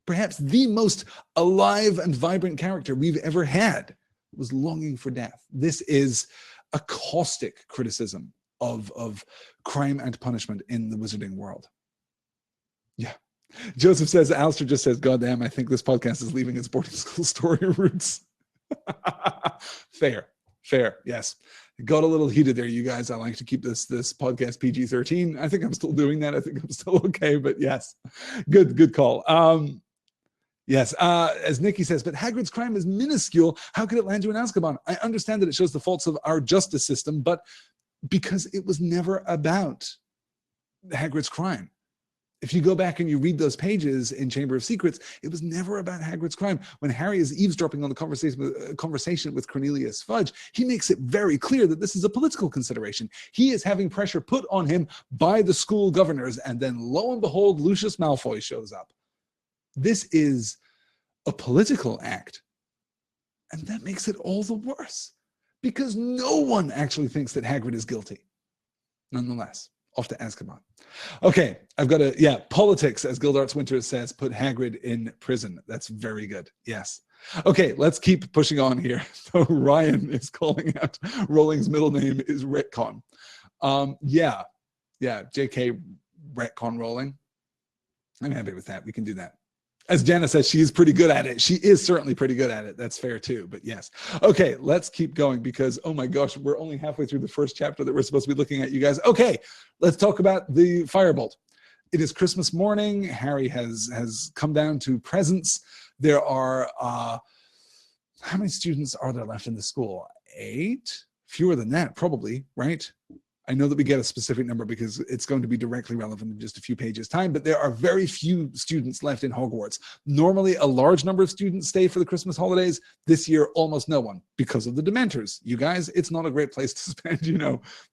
perhaps the most alive and vibrant character we've ever had, was longing for death. This is a caustic criticism of crime and punishment in the wizarding world. Yeah. Joseph says, Alistair just says, God damn, I think this podcast is leaving its boarding school story roots. Fair, yes. It got a little heated there, you guys. I like to keep this podcast PG-13. I think I'm still doing that. I think I'm still okay, but yes. Good call. Yes, as Nikki says, but Hagrid's crime is minuscule. How could it land you in Azkaban? I understand that it shows the faults of our justice system, but because it was never about Hagrid's crime. If you go back and you read those pages in Chamber of Secrets, it was never about Hagrid's crime. When Harry is eavesdropping on the conversation with Cornelius Fudge, he makes it very clear that this is a political consideration. He is having pressure put on him by the school governors, and then lo and behold, Lucius Malfoy shows up. This is a political act, and that makes it all the worse, because no one actually thinks that Hagrid is guilty. Nonetheless, off to Azkaban. Okay, I've got politics, as Gildarts Winters says, put Hagrid in prison. That's very good. Yes. Okay, let's keep pushing on here. So Ryan is calling out Rowling's middle name is Retcon. JK Retcon Rowling. I'm happy with that. We can do that. As Jana says, she is pretty good at it. She is certainly pretty good at it. That's fair too, but yes. Okay, let's keep going because, oh my gosh, we're only halfway through the first chapter that we're supposed to be looking at, you guys. Okay, let's talk about the firebolt. It is Christmas morning. Harry has come down to presents. There are, how many students are there left in the school? 8? Fewer than that, probably, right? I know that we get a specific number because it's going to be directly relevant in just a few pages' time, but there are very few students left in Hogwarts. Normally, a large number of students stay for the Christmas holidays. This year, almost no one because of the Dementors. You guys, it's not a great place to spend,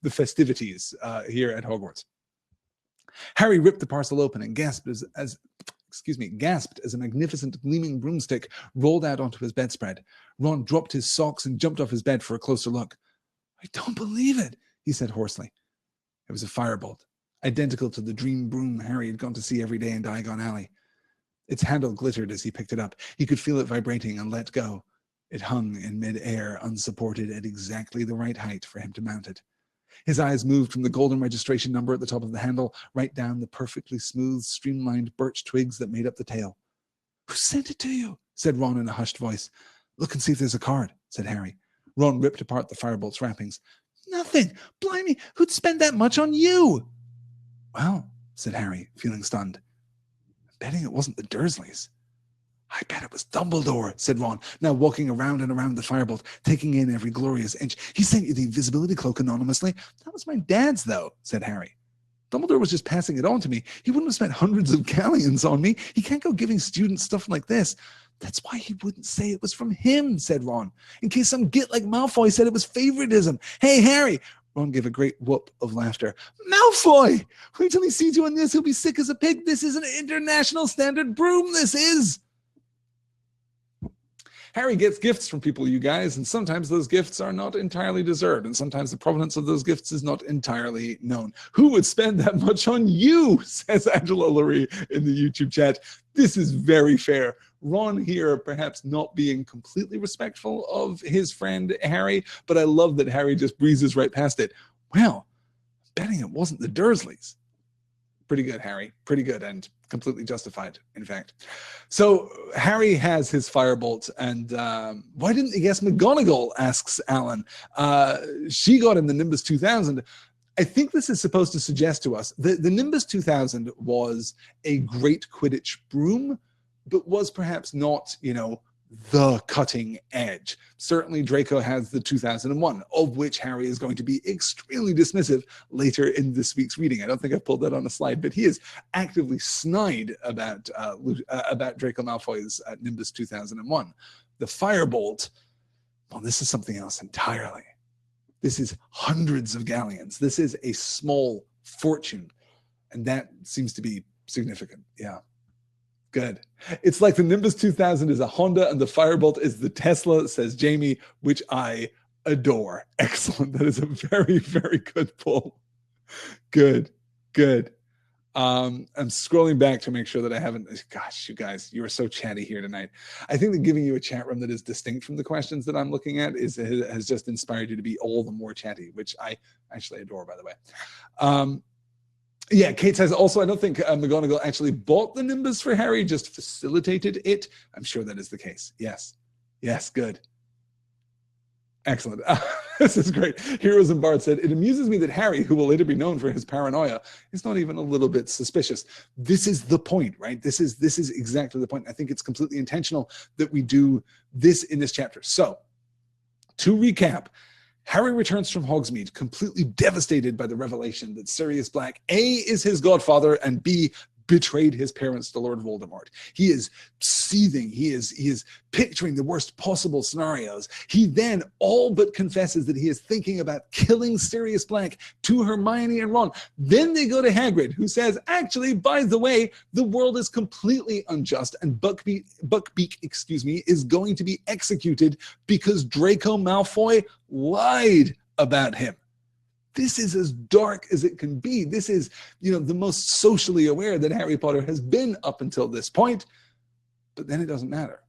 the festivities here at Hogwarts. Harry ripped the parcel open and gasped as a magnificent gleaming broomstick rolled out onto his bedspread. Ron dropped his socks and jumped off his bed for a closer look. "I don't believe it," he said hoarsely. It was a firebolt, identical to the dream broom Harry had gone to see every day in Diagon Alley. Its handle glittered as he picked it up. He could feel it vibrating and let go. It hung in mid-air, unsupported at exactly the right height for him to mount it. His eyes moved from the golden registration number at the top of the handle right down the perfectly smooth, streamlined birch twigs that made up the tail. "Who sent it to you?" said Ron in a hushed voice. "Look and see if there's a card," said Harry. Ron ripped apart the firebolt's wrappings. "Nothing! Blimey, who'd spend that much on you?" "Well," said Harry, feeling stunned. "I'm betting it wasn't the Dursleys." "I bet it was Dumbledore," said Ron, now walking around and around the firebolt, taking in every glorious inch. "He sent you the invisibility cloak anonymously." "That was my dad's, though," said Harry. "Dumbledore was just passing it on to me. He wouldn't have spent hundreds of galleons on me. He can't go giving students stuff like this." "That's why he wouldn't say it was from him," said Ron, "in case some git like Malfoy said it was favoritism. Hey, Harry!" Ron gave a great whoop of laughter. "Malfoy! Wait till he sees you in this. He'll be sick as a pig. This is an international standard broom, this is." Harry gets gifts from people, you guys, and sometimes those gifts are not entirely deserved, and sometimes the provenance of those gifts is not entirely known. "Who would spend that much on you?" says Angela Lurie in the YouTube chat. This is very fair. Ron here perhaps not being completely respectful of his friend Harry, but I love that Harry just breezes right past it. "Well, I'm betting it wasn't the Dursleys." Pretty good, Harry. Pretty good, and completely justified, in fact. So Harry has his firebolt, and why didn't he guess McGonagall, asks Alan. She got him the Nimbus 2000. I think this is supposed to suggest to us that the Nimbus 2000 was a great Quidditch broom, but was perhaps not, the cutting edge. Certainly Draco has the 2001, of which Harry is going to be extremely dismissive later in this week's reading. I don't think I've pulled that on a slide, but he is actively snide about Draco Malfoy's Nimbus 2001. The firebolt, well, this is something else entirely. This is hundreds of galleons. This is a small fortune, and that seems to be significant. Yeah. Good. It's like the Nimbus 2000 is a Honda and the Firebolt is the Tesla, says Jamie, which I adore. Excellent. That is a very, very good pull. Good. I'm scrolling back to make sure that I haven't. Gosh, you guys, you are so chatty here tonight. I think that giving you a chat room that is distinct from the questions that I'm looking at has just inspired you to be all the more chatty, which I actually adore, by the way. Yeah, Kate says also, I don't think McGonagall actually bought the Nimbus for Harry, just facilitated it. I'm sure that is the case. Yes, good. Excellent. This is great. Heroes and Bard said, "It amuses me that Harry, who will later be known for his paranoia, is not even a little bit suspicious." This is the point, right? This is exactly the point. I think it's completely intentional that we do this in this chapter. So, to recap, Harry returns from Hogsmeade completely devastated by the revelation that Sirius Black, A, is his godfather, and B, betrayed his parents to Lord Voldemort. He is seething. He is picturing the worst possible scenarios. He then all but confesses that he is thinking about killing Sirius Black to Hermione and Ron. Then they go to Hagrid, who says, actually, by the way, the world is completely unjust, and Buckbeak, is going to be executed because Draco Malfoy lied about him. This is as dark as it can be. This is, the most socially aware that Harry Potter has been up until this point. But then it doesn't matter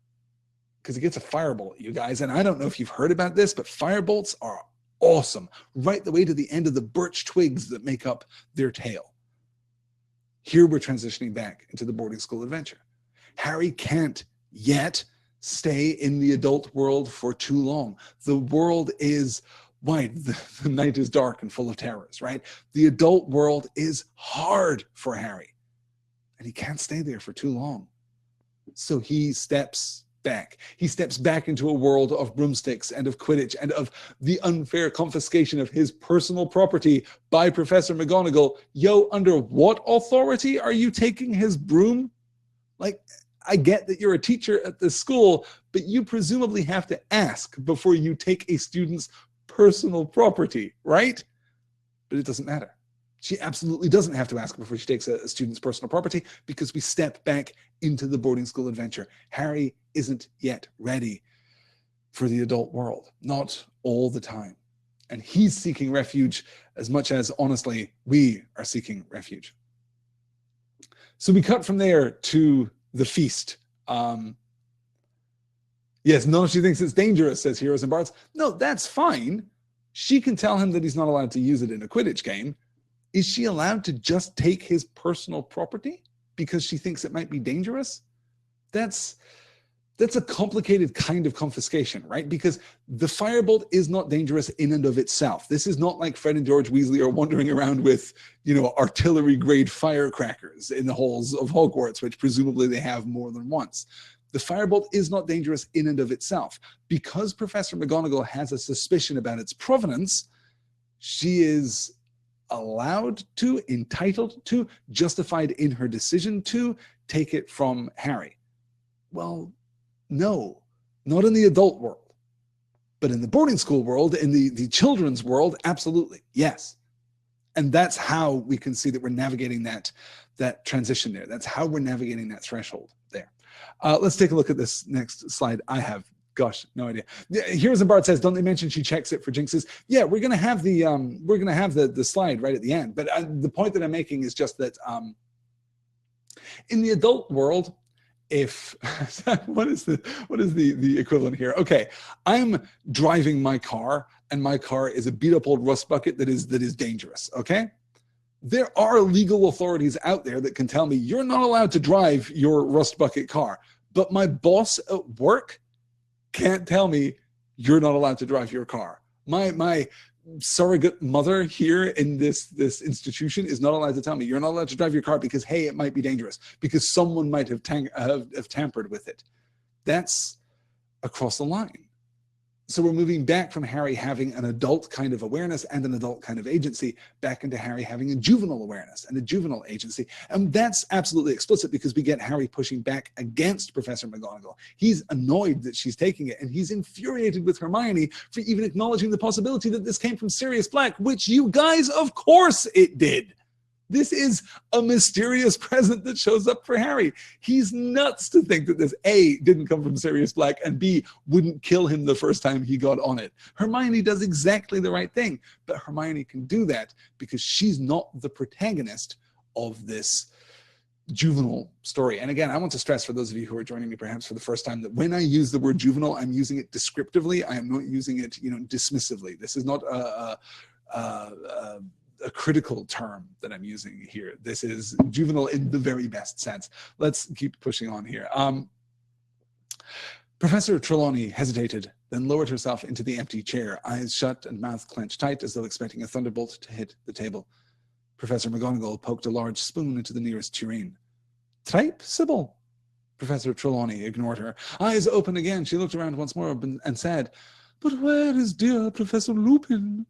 because he gets a firebolt, you guys. And I don't know if you've heard about this, but firebolts are awesome. Right the way to the end of the birch twigs that make up their tail. Here we're transitioning back into the boarding school adventure. Harry can't yet stay in the adult world for too long. The world is wide. The night is dark and full of terrors, right? The adult world is hard for Harry, and he can't stay there for too long. So he steps back. He steps back into a world of broomsticks and of Quidditch and of the unfair confiscation of his personal property by Professor McGonagall. Yo, under what authority are you taking his broom? Like, I get that you're a teacher at this school, but you presumably have to ask before you take a student's personal property, right? But it doesn't matter She absolutely doesn't have to ask before she takes a student's personal property, because we step back into the boarding school adventure. Harry isn't yet ready for the adult world, not all the time. And he's seeking refuge as much as, honestly, we are seeking refuge. So we cut from there to the feast. Yes, no, she thinks it's dangerous, says Heroes and Bards. No, that's fine. She can tell him that he's not allowed to use it in a Quidditch game. Is she allowed to just take his personal property because she thinks it might be dangerous? That's a complicated kind of confiscation, right? Because the firebolt is not dangerous in and of itself. This is not like Fred and George Weasley are wandering around with, artillery-grade firecrackers in the halls of Hogwarts, which presumably they have more than once. The firebolt is not dangerous in and of itself. Because Professor McGonagall has a suspicion about its provenance, she is allowed to, entitled to, justified in her decision to take it from Harry. Well, no, not in the adult world. But in the boarding school world, in the children's world, absolutely, yes. And that's how we can see that we're navigating that transition there. That's how we're navigating that threshold there. Let's take a look at this next slide. I have, gosh, no idea. Here's and Bart says, don't they mention she checks it for jinxes? Yeah, we're gonna have the slide right at the end. But the point that I'm making is just that in the adult world, if what is the equivalent here? Okay, I'm driving my car and my car is a beat up old rust bucket that is dangerous. Okay, there are legal authorities out there that can tell me you're not allowed to drive your rust bucket car, but my boss at work can't tell me you're not allowed to drive your car. My surrogate mother here in this institution is not allowed to tell me you're not allowed to drive your car because, hey, it might be dangerous, because someone might have tampered with it. That's across the line. So we're moving back from Harry having an adult kind of awareness and an adult kind of agency back into Harry having a juvenile awareness and a juvenile agency. And that's absolutely explicit because we get Harry pushing back against Professor McGonagall. He's annoyed that she's taking it, and he's infuriated with Hermione for even acknowledging the possibility that this came from Sirius Black, which you guys, of course it did. This is a mysterious present that shows up for Harry. He's nuts to think that this A, didn't come from Sirius Black, and B, wouldn't kill him the first time he got on it. Hermione does exactly the right thing, but Hermione can do that because she's not the protagonist of this juvenile story. And again, I want to stress for those of you who are joining me perhaps for the first time that when I use the word juvenile, I'm using it descriptively. I am not using it, dismissively. This is not a critical term that I'm using here. This is juvenile in the very best sense. Let's keep pushing on here. Professor Trelawney hesitated, then lowered herself into the empty chair, eyes shut and mouth clenched tight as though expecting a thunderbolt to hit the table. Professor McGonagall poked a large spoon into the nearest tureen. Tripe, Sybil? Professor Trelawney ignored her. Eyes open again, she looked around once more and said, but where is dear Professor Lupin?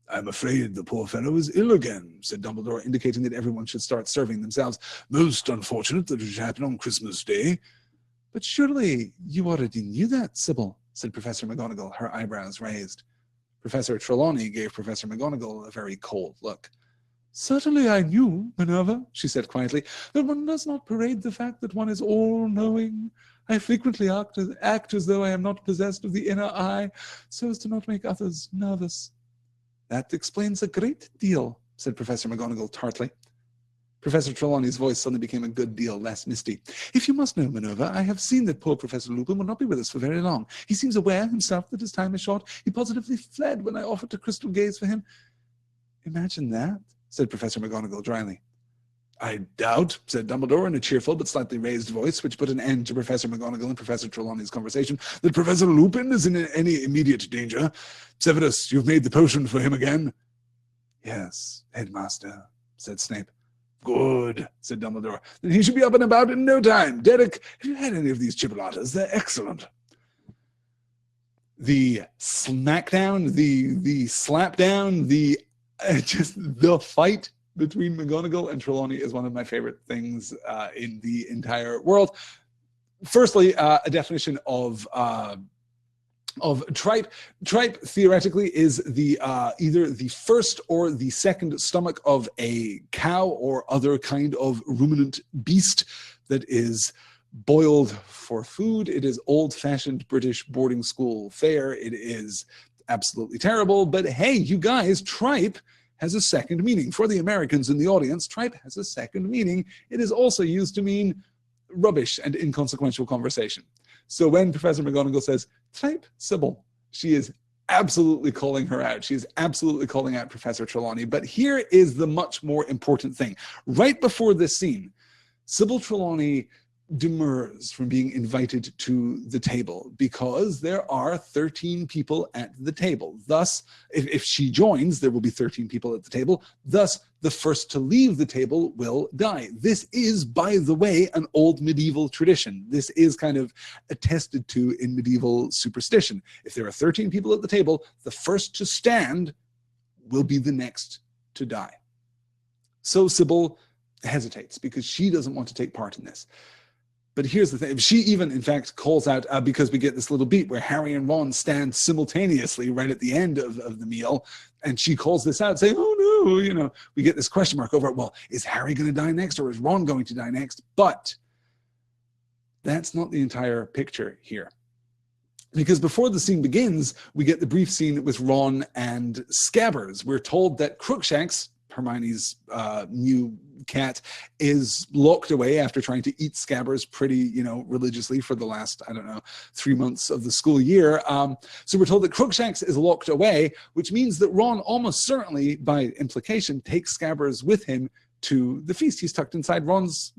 I'm afraid the poor fellow is ill again, said Dumbledore, indicating that everyone should start serving themselves. Most unfortunate that it should happen on Christmas Day. But surely you already knew that, Sybil, said Professor McGonagall, her eyebrows raised. Professor Trelawney gave Professor McGonagall a very cold look. Certainly I knew, Minerva, she said quietly, that one does not parade the fact that one is all-knowing. I frequently act as though I am not possessed of the inner eye, so as to not make others nervous. That explains a great deal, said Professor McGonagall tartly. Professor Trelawney's voice suddenly became a good deal less misty. If you must know, Minerva, I have seen that poor Professor Lupin will not be with us for very long. He seems aware himself that his time is short. He positively fled when I offered to crystal gaze for him. Imagine that, said Professor McGonagall dryly. I doubt, said Dumbledore in a cheerful but slightly raised voice, which put an end to Professor McGonagall and Professor Trelawney's conversation, that Professor Lupin is in any immediate danger. Severus, you've made the potion for him again? Yes, Headmaster, said Snape. Good, said Dumbledore. Then he should be up and about in no time. Derek, have you had any of these chipolatas? They're excellent. The smackdown, the slapdown, just the fight between McGonagall and Trelawney is one of my favorite things in the entire world. Firstly, a definition of of tripe. Tripe theoretically is the either the first or the second stomach of a cow or other kind of ruminant beast that is boiled for food. It is old-fashioned British boarding school fare. It is absolutely terrible, but hey, you guys, tripe has a second meaning. For the Americans in the audience, tripe has a second meaning. It is also used to mean rubbish and inconsequential conversation. So when Professor McGonagall says, tripe Sybil, she is absolutely calling her out. She is absolutely calling out Professor Trelawney. But here is the much more important thing. Right before this scene, Sybil Trelawney demurs from being invited to the table because there are 13 people at the table. Thus, if she joins, there will be 13 people at the table. Thus, the first to leave the table will die. This is, by the way, an old medieval tradition. This is kind of attested to in medieval superstition. If there are 13 people at the table, the first to stand will be the next to die. So Sybil hesitates because she doesn't want to take part in this. But here's the thing. She even, in fact, calls out, because we get this little beat where Harry and Ron stand simultaneously right at the end of the meal. And she calls this out, saying, oh, no, you know, we get this question mark over it. Well, is Harry going to die next or is Ron going to die next? But that's not the entire picture here. Because before the scene begins, we get the brief scene with Ron and Scabbers. We're told that Crookshanks, Hermione's new cat, is locked away after trying to eat Scabbers pretty, religiously for the last, 3 months of the school year. So we're told that Crookshanks is locked away, which means that Ron almost certainly, by implication, takes Scabbers with him to the feast. He's tucked inside Ron's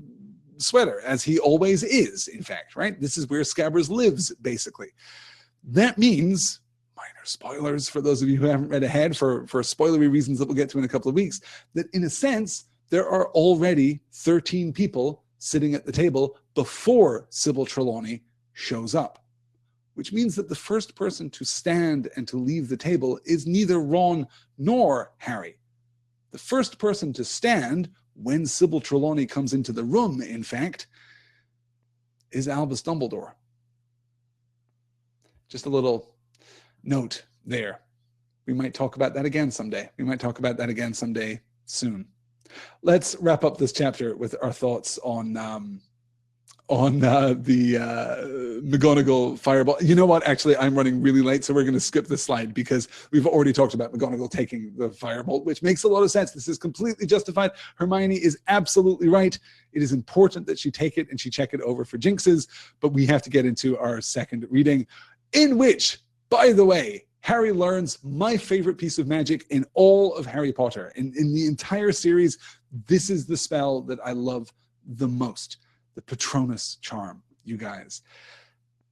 sweater, as he always is, in fact, right? This is where Scabbers lives, basically. That means, minor spoilers for those of you who haven't read ahead for spoilery reasons that we'll get to in a couple of weeks, that in a sense, there are already 13 people sitting at the table before Sybil Trelawney shows up, which means that the first person to stand and to leave the table is neither Ron nor Harry. The first person to stand when Sybil Trelawney comes into the room, in fact, is Albus Dumbledore. Just a little note there. We might talk about that again someday. We might talk about that again someday soon. Let's wrap up this chapter with our thoughts on the McGonagall fireball. You know what? Actually, I'm running really late, so we're going to skip this slide because we've already talked about McGonagall taking the firebolt, which makes a lot of sense. This is completely justified. Hermione is absolutely right. It is important that she take it and she check it over for jinxes, but we have to get into our second reading, in which, by the way, Harry learns my favorite piece of magic in all of Harry Potter. In the entire series, this is the spell that I love the most. The Patronus charm, you guys.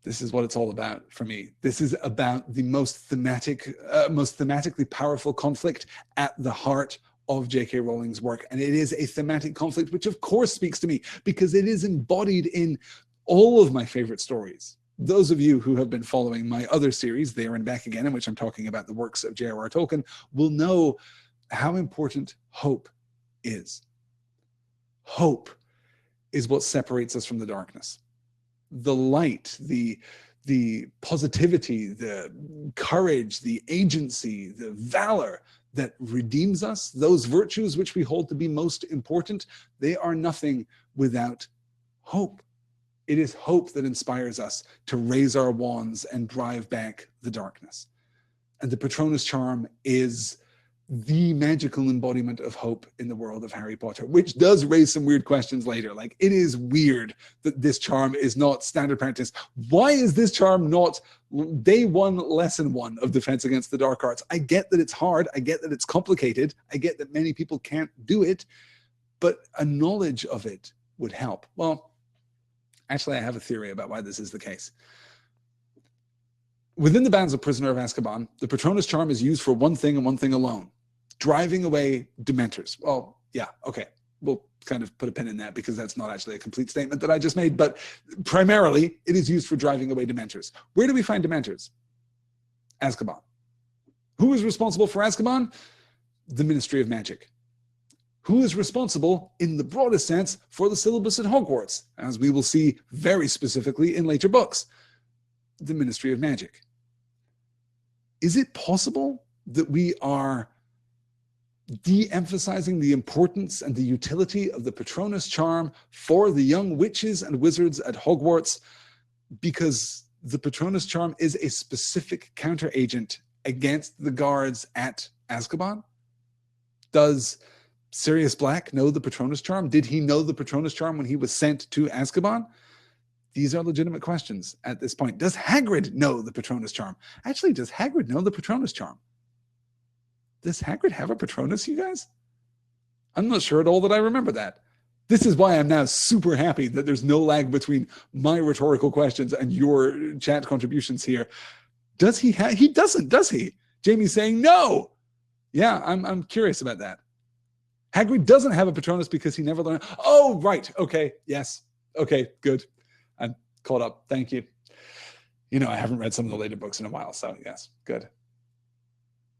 This is what it's all about for me. This is about the most thematically powerful conflict at the heart of J.K. Rowling's work. And it is a thematic conflict which, of course, speaks to me because it is embodied in all of my favorite stories. Those of you who have been following my other series, There and Back Again, in which I'm talking about the works of J.R.R. Tolkien, will know how important hope is. Hope is what separates us from the darkness. The light, the positivity, the courage, the agency, the valor that redeems us, those virtues which we hold to be most important, they are nothing without hope. It is hope that inspires us to raise our wands and drive back the darkness. And the Patronus charm is the magical embodiment of hope in the world of Harry Potter, which does raise some weird questions later. Like, it is weird that this charm is not standard practice. Why is this charm not day one, lesson one of Defense Against the Dark Arts? I get that it's hard. I get that it's complicated. I get that many people can't do it, but a knowledge of it would help. Well, actually, I have a theory about why this is the case. Within the bands of Prisoner of Azkaban, the Patronus charm is used for one thing and one thing alone: driving away Dementors. Well, yeah, okay. We'll kind of put a pin in that because that's not actually a complete statement that I just made, but primarily it is used for driving away Dementors. Where do we find Dementors? Azkaban. Who is responsible for Azkaban? The Ministry of Magic. Who is responsible, in the broadest sense, for the syllabus at Hogwarts, as we will see very specifically in later books? The Ministry of Magic. Is it possible that we are de-emphasizing the importance and the utility of the Patronus charm for the young witches and wizards at Hogwarts because the Patronus charm is a specific counteragent against the guards at Azkaban? Does Sirius Black know the Patronus charm? Did he know the Patronus charm when he was sent to Azkaban? These are legitimate questions at this point. Does Hagrid know the Patronus charm? Actually, does Hagrid know the Patronus charm? Does Hagrid have a Patronus, you guys? I'm not sure at all that I remember that. This is why I'm now super happy that there's no lag between my rhetorical questions and your chat contributions here. Does he have? He doesn't, does he? Jamie's saying no. Yeah, I'm curious about that. Hagrid doesn't have a Patronus because he never learned. Oh, right. Okay. Yes. Okay, good. I'm caught up. Thank you. You know, I haven't read some of the later books in a while, so yes, good.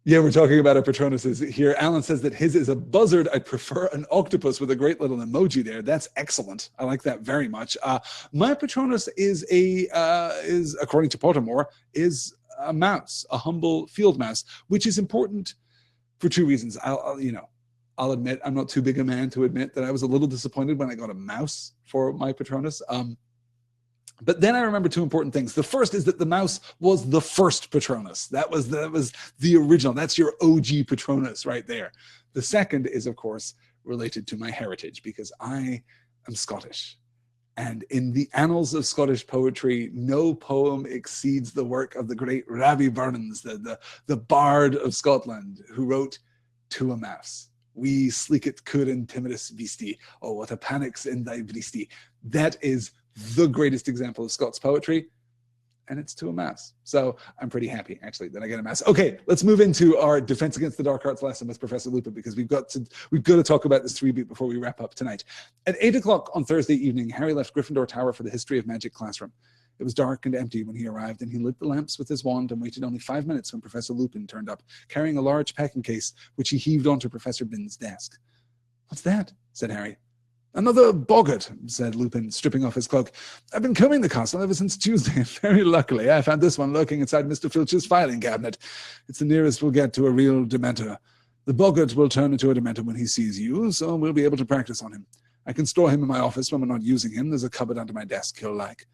Yeah, we're talking about our Patronuses here. Alan says that his is a buzzard. I prefer an octopus with a great little emoji there. That's excellent. I like that very much. My Patronus is according to Pottermore, is a mouse, a humble field mouse, which is important for two reasons. I'll admit I'm not too big a man to admit that I was a little disappointed when I got a mouse for my Patronus. But then I remember two important things. The first is that the mouse was the first Patronus. That was the original. That's your OG Patronus right there. The second is, of course, related to my heritage because I am Scottish. And in the annals of Scottish poetry, no poem exceeds the work of the great Rabbie Burns, the bard of Scotland, who wrote To a Mouse. We sleeket could timidus beastie. Oh, what a panic's in thy breastie. That is the greatest example of Scots poetry, and it's To a Mouse. So I'm pretty happy, actually, that I get a mouse. Okay, let's move into our Defense Against the Dark Arts lesson with Professor Lupin, because we've got to talk about this reboot before we wrap up tonight. At 8 o'clock on Thursday evening, Harry left Gryffindor Tower for the History of Magic classroom. It was dark and empty when he arrived, and he lit the lamps with his wand and waited only 5 minutes when Professor Lupin turned up, carrying a large packing case, which he heaved onto Professor Binns' desk. "What's that?" said Harry. "Another boggart," said Lupin, stripping off his cloak. "I've been combing the castle ever since Tuesday. Very luckily, I found this one lurking inside Mr. Filch's filing cabinet. It's the nearest we'll get to a real Dementor. The boggart will turn into a Dementor when he sees you, so we'll be able to practice on him. I can store him in my office when we're not using him. There's a cupboard under my desk he'll like."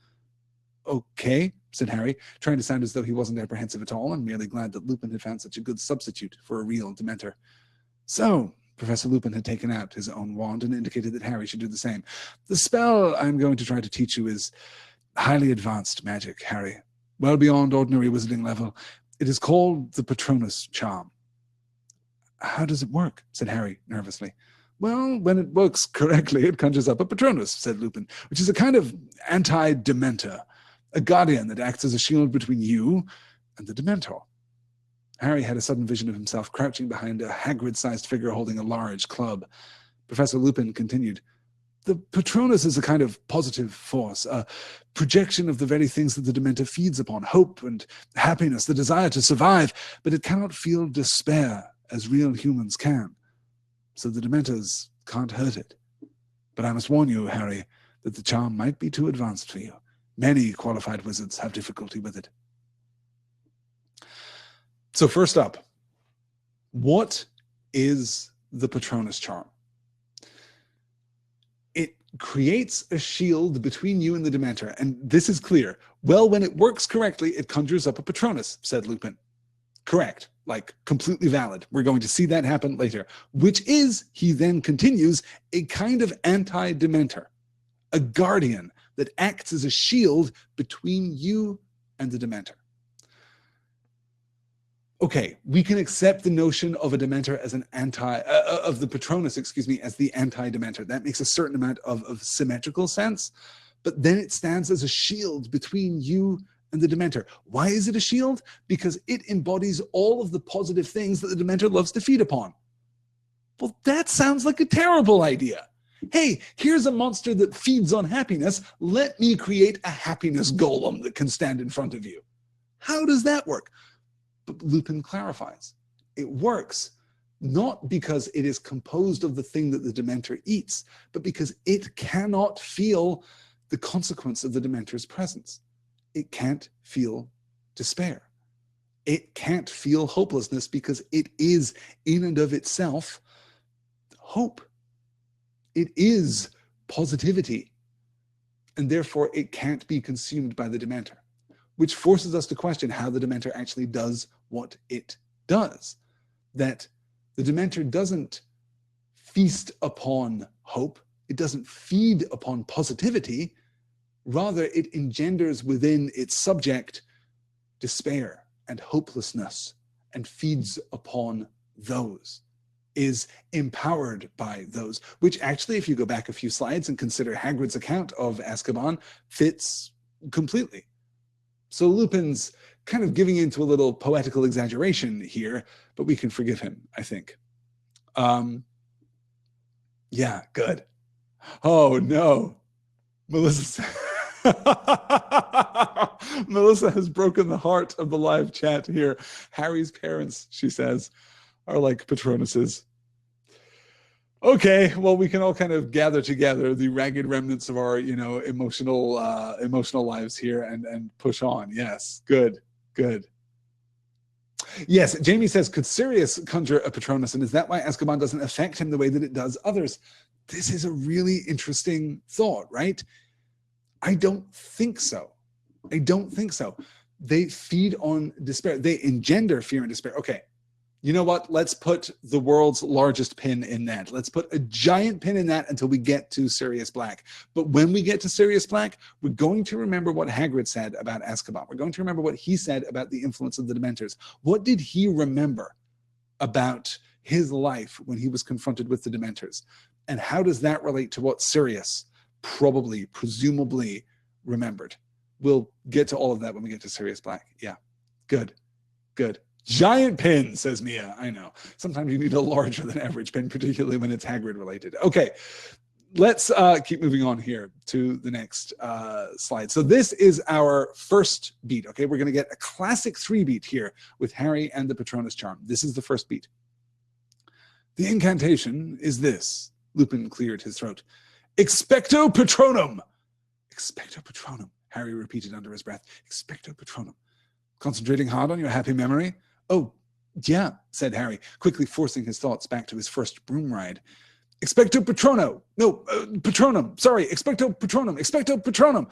"Okay," said Harry, trying to sound as though he wasn't apprehensive at all and merely glad that Lupin had found such a good substitute for a real Dementor. "So," Professor Lupin had taken out his own wand and indicated that Harry should do the same. "The spell I'm going to try to teach you is highly advanced magic, Harry. Well beyond ordinary wizarding level. It is called the Patronus charm." "How does it work?" said Harry nervously. "Well, when it works correctly, it conjures up a Patronus," said Lupin, "which is a kind of anti-Dementor, a guardian that acts as a shield between you and the Dementor." Harry had a sudden vision of himself crouching behind a Hagrid-sized figure holding a large club. Professor Lupin continued, "The Patronus is a kind of positive force, a projection of the very things that the Dementor feeds upon, hope and happiness, the desire to survive, but it cannot feel despair as real humans can. So the Dementors can't hurt it. But I must warn you, Harry, that the charm might be too advanced for you. Many qualified wizards have difficulty with it." So first up, what is the Patronus charm? It creates a shield between you and the Dementor, and this is clear. Well, when it works correctly, it conjures up a Patronus, said Lupin. Correct, like completely valid. We're going to see that happen later, which is, he then continues, a kind of anti-Dementor, a guardian that acts as a shield between you and the Dementor. Okay, we can accept the notion of a Dementor as of the Patronus, as the anti-Dementor. That makes a certain amount of symmetrical sense, but then it stands as a shield between you and the Dementor. Why is it a shield? Because it embodies all of the positive things that the Dementor loves to feed upon. Well, that sounds like a terrible idea. Hey, here's a monster that feeds on happiness. Let me create a happiness golem that can stand in front of you. How does that work? But Lupin clarifies. It works not because it is composed of the thing that the Dementor eats, but because it cannot feel the consequence of the Dementor's presence. It can't feel despair. it can't feel hopelessness because it is in and of itself hope. It is positivity. And therefore it can't be consumed by the Dementor, which forces us to question how the Dementor actually does what it does. That the Dementor doesn't feast upon hope. It doesn't feed upon positivity. Rather, it engenders within its subject despair and hopelessness and feeds upon those, is empowered by those, which actually, if you go back a few slides and consider Hagrid's account of Azkaban, fits completely. So Lupin's kind of giving into a little poetical exaggeration here, but we can forgive him, I think. Yeah, good. Oh, no. Melissa has broken the heart of the live chat here. Harry's parents, she says, are like Patronuses. Okay, well, we can all kind of gather together the ragged remnants of our, emotional lives here and push on. Yes, good. Yes, Jamie says, could Sirius conjure a Patronus, and is that why Azkaban doesn't affect him the way that it does others? This is a really interesting thought, right? I don't think so. They feed on despair. They engender fear and despair. Okay, you know what? Let's put the world's largest pin in that. Let's put a giant pin in that until we get to Sirius Black. But when we get to Sirius Black, we're going to remember what Hagrid said about Azkaban. We're going to remember what he said about the influence of the Dementors. What did he remember about his life when he was confronted with the Dementors? And how does that relate to what Sirius presumably remembered? We'll get to all of that when we get to Sirius Black. Yeah, good. Giant pin, says Mia. I know. Sometimes you need a larger than average pin, particularly when it's Hagrid related. Okay, let's keep moving on here to the next slide. So this is our first beat. Okay, we're going to get a classic 3-beat here with Harry and the Patronus charm. This is the first beat. The incantation is this. Lupin cleared his throat. Expecto Patronum! Expecto Patronum, Harry repeated under his breath. Expecto Patronum. Concentrating hard on your happy memory? Oh, yeah, said Harry, quickly forcing his thoughts back to his first broom ride. Expecto Patrono! No, Patronum! Sorry, Expecto Patronum! Expecto Patronum!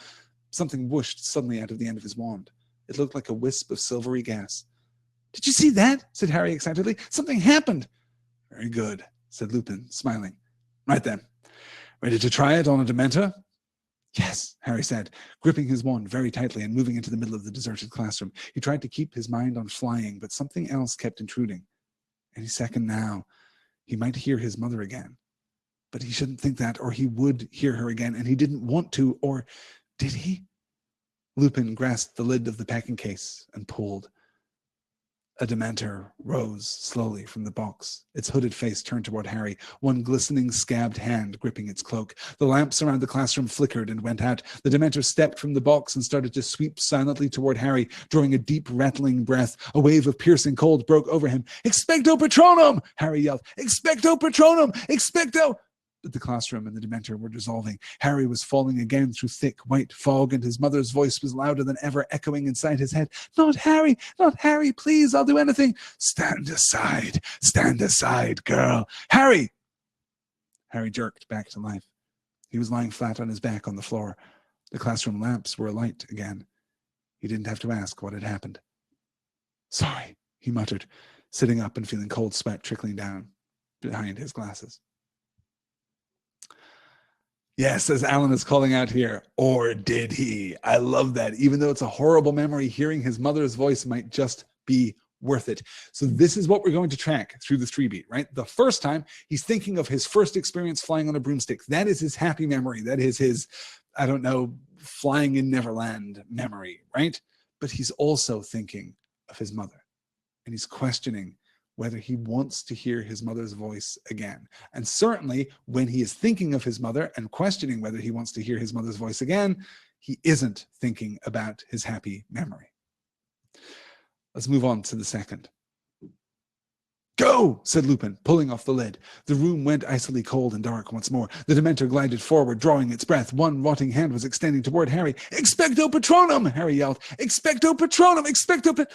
Something whooshed suddenly out of the end of his wand. It looked like a wisp of silvery gas. Did you see that? Said Harry excitedly. Something happened. Very good, said Lupin, smiling. Right then. Ready to try it on a Dementor? Yes, Harry said, gripping his wand very tightly and moving into the middle of the deserted classroom. He tried to keep his mind on flying, but something else kept intruding. Any second now, he might hear his mother again. But he shouldn't think that, or he would hear her again, and he didn't want to, or did he? Lupin grasped the lid of the packing case and pulled. A Dementor rose slowly from the box, its hooded face turned toward Harry, one glistening scabbed hand gripping its cloak. The lamps around the classroom flickered and went out. The Dementor stepped from the box and started to sweep silently toward Harry, drawing a deep, rattling breath. A wave of piercing cold broke over him. Expecto Patronum! Harry yelled. Expecto Patronum! Expecto... But the classroom and the Dementor were dissolving. Harry was falling again through thick, white fog, and his mother's voice was louder than ever, echoing inside his head. Not Harry! Not Harry! Please, I'll do anything! Stand aside, girl! Harry! Harry jerked back to life. He was lying flat on his back on the floor. The classroom lamps were alight again. He didn't have to ask what had happened. Sorry, he muttered, sitting up and feeling cold sweat trickling down behind his glasses. Yes, as Alan is calling out here, or did he? I love that. Even though it's a horrible memory, hearing his mother's voice might just be worth it. So this is what we're going to track through the 3-beat, right? The first time, he's thinking of his first experience flying on a broomstick. That is his happy memory. That is his, flying in Neverland memory, right? But he's also thinking of his mother. And he's questioning whether he wants to hear his mother's voice again. And certainly when he is thinking of his mother and questioning whether he wants to hear his mother's voice again, he isn't thinking about his happy memory. Let's move on to the second. Go, said Lupin, pulling off the lid. The room went icily cold and dark once more. The Dementor glided forward, drawing its breath. One rotting hand was extending toward Harry. Expecto Patronum, Harry yelled. Expecto Patronum, Expecto Patronum.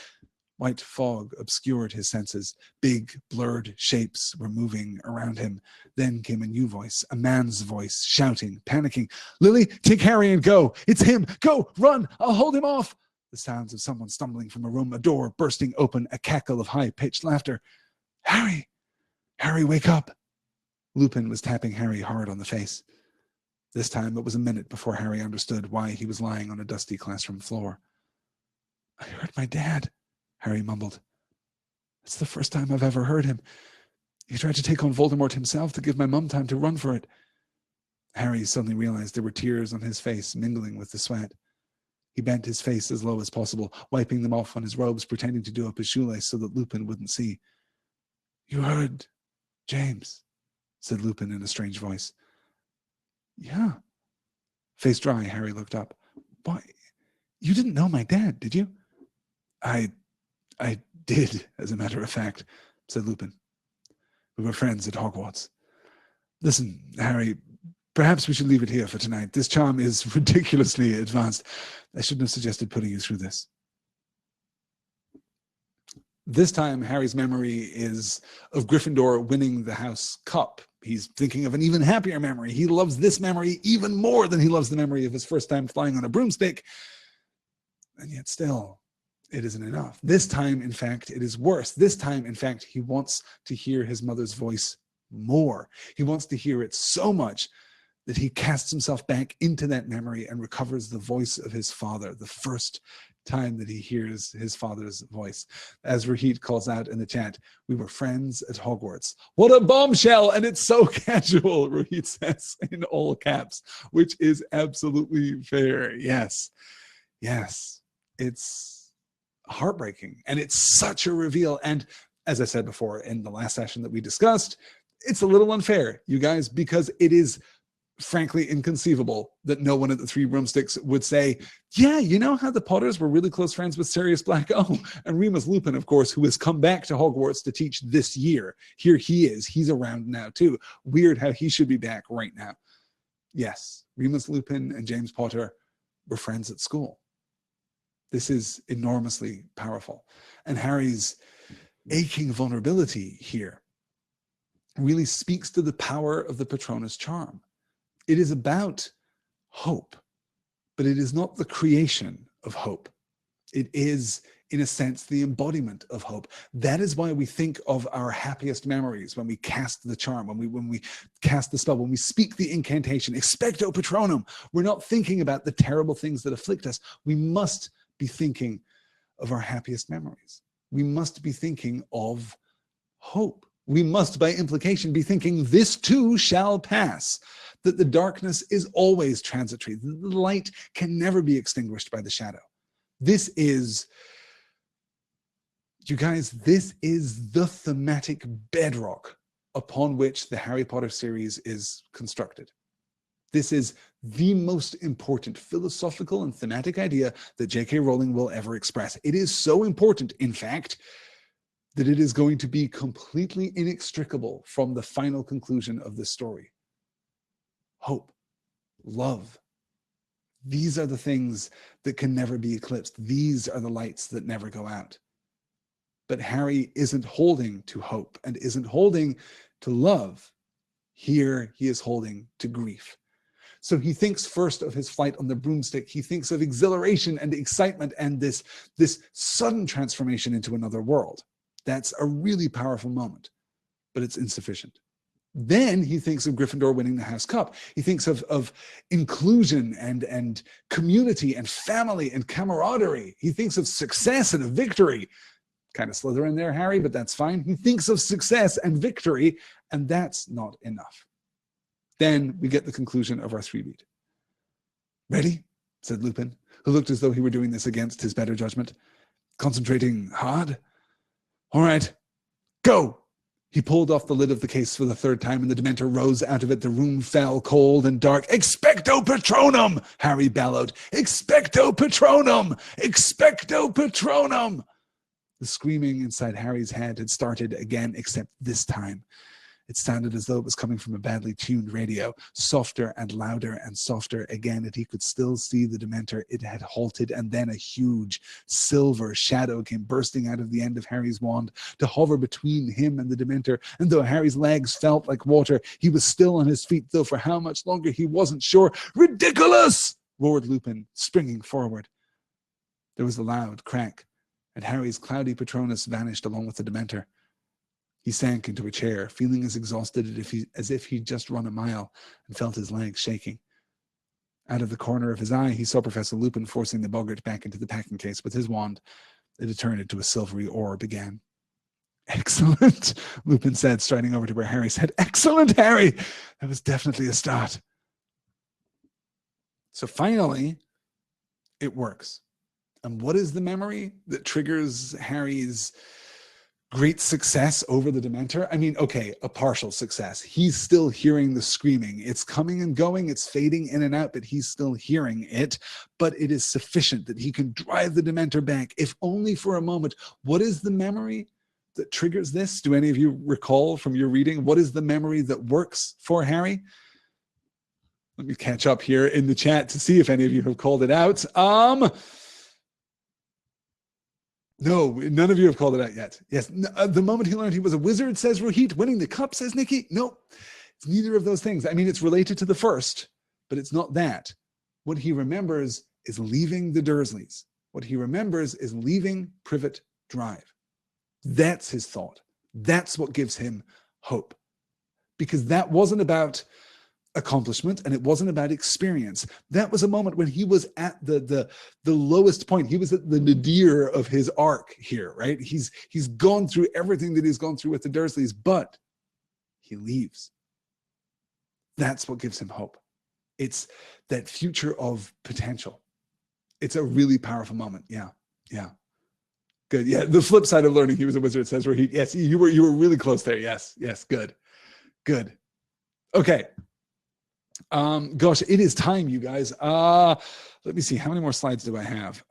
White fog obscured his senses. Big, blurred shapes were moving around him. Then came a new voice, a man's voice, shouting, panicking. "Lily, take Harry and go. It's him. Go, run. I'll hold him off." The sounds of someone stumbling from a room, a door bursting open, a cackle of high-pitched laughter. "Harry! Harry, wake up!" Lupin was tapping Harry hard on the face. This time it was a minute before Harry understood why he was lying on a dusty classroom floor. "I heard my dad," Harry mumbled. "It's the first time I've ever heard him. He tried to take on Voldemort himself to give my mum time to run for it." Harry suddenly realized there were tears on his face mingling with the sweat. He bent his face as low as possible, wiping them off on his robes, pretending to do up his shoelace so that Lupin wouldn't see. "You heard James," said Lupin in a strange voice. "Yeah." Face dry, Harry looked up. "Why, you didn't know my dad, did you?" I did, as a matter of fact," said Lupin. "We were friends at Hogwarts. Listen, Harry, perhaps we should leave it here for tonight. This charm is ridiculously advanced. I shouldn't have suggested putting you through this." This time, Harry's memory is of Gryffindor winning the House Cup. He's thinking of an even happier memory. He loves this memory even more than he loves the memory of his first time flying on a broomstick. And yet still, it isn't enough. This time, in fact, it is worse. This time, in fact, he wants to hear his mother's voice more. He wants to hear it so much that he casts himself back into that memory and recovers the voice of his father, the first time that he hears his father's voice. As Rahit calls out in the chat, "We were friends at Hogwarts." What a bombshell! And it's so casual, Rahit says in all caps, which is absolutely fair. Yes. It's heartbreaking, and it's such a reveal. And as I said before in the last session that we discussed, it's a little unfair, you guys, because it is frankly inconceivable that no one at the Three Broomsticks would say, "Yeah, you know how the Potters were really close friends with Sirius Black?" Oh, and Remus Lupin, of course, who has come back to Hogwarts to teach this year. Here he is. He's around now too. Weird how he should be back right now. Yes, Remus Lupin and James Potter were friends at school. This is enormously powerful. And Harry's aching vulnerability here really speaks to the power of the Patronus charm. It is about hope, but it is not the creation of hope. It is, in a sense, the embodiment of hope. That is why we think of our happiest memories when we cast the charm, when we cast the spell, when we speak the incantation, expecto patronum. We're not thinking about the terrible things that afflict us. We must be thinking of our happiest memories. We must be thinking of hope. We must, by implication, be thinking this too shall pass, that the darkness is always transitory, that the light can never be extinguished by the shadow. This is, you guys, this is the thematic bedrock upon which the Harry Potter series is constructed. This is the most important philosophical and thematic idea that J.K. Rowling will ever express. It is so important, in fact, that it is going to be completely inextricable from the final conclusion of this story. Hope, love. These are the things that can never be eclipsed. These are the lights that never go out. But Harry isn't holding to hope and isn't holding to love. Here he is holding to grief. So he thinks first of his flight on the broomstick. He thinks of exhilaration and excitement and this sudden transformation into another world. That's a really powerful moment, but it's insufficient. Then he thinks of Gryffindor winning the House Cup. He thinks of inclusion and community and family and camaraderie. He thinks of success and a victory. Kind of Slytherin there, Harry, but that's fine. He thinks of success and victory, and that's not enough. Then we get the conclusion of our three-beat. "Ready?" said Lupin, who looked as though he were doing this against his better judgment. "Concentrating hard? All right, go." He pulled off the lid of the case for the third time, and the Dementor rose out of it. The room fell cold and dark. "Expecto Patronum!" Harry bellowed. "Expecto Patronum! Expecto Patronum!" The screaming inside Harry's head had started again, except this time It sounded as though it was coming from a badly tuned radio, softer and louder and softer again, and he could still see the Dementor. It had halted, and then a huge silver shadow came bursting out of the end of Harry's wand to hover between him and the Dementor. And though Harry's legs felt like water, he was still on his feet, though for how much longer he wasn't sure. "Ridiculous!" roared Lupin, springing forward. There was a loud crack, and Harry's cloudy Patronus vanished along with the Dementor. He sank into a chair, feeling as exhausted as if he'd just run a mile, and felt his legs shaking. Out of the corner of his eye, he saw Professor Lupin forcing the boggart back into the packing case with his wand. It had turned into a silvery orb again. "Excellent," Lupin said, striding over to where Harry sat. "Excellent, Harry! That was definitely a start." So finally, it works. And what is the memory that triggers Harry's great success over the Dementor? I mean, okay, a partial success. He's still hearing the screaming. It's coming and going. It's fading in and out, but he's still hearing it. But it is sufficient that he can drive the Dementor back, if only for a moment. What is the memory that triggers this? Do any of you recall from your reading? What is the memory that works for Harry? Let me catch up here in the chat to see if any of you have called it out. No, none of you have called it out yet. Yes, the moment he learned he was a wizard, says Rohit. Winning the cup, says Nikki. No, it's neither of those things. I mean, it's related to the first, but it's not that. What he remembers is leaving the Dursleys. What he remembers is leaving Privet Drive. That's his thought. That's what gives him hope. Because that wasn't about accomplishment, and it wasn't about experience. That was a moment when he was at the lowest point. He was at the nadir of his arc here, right? He's gone through everything that he's gone through with the Dursleys, but he leaves. That's what gives him hope. It's that future of potential. It's a really powerful moment. Yeah. Good. Yeah. The flip side of learning he was a wizard, says where yes, you were really close there. Yes. Good. Okay. Gosh, it is time, you guys. Let me see. How many more slides do I have?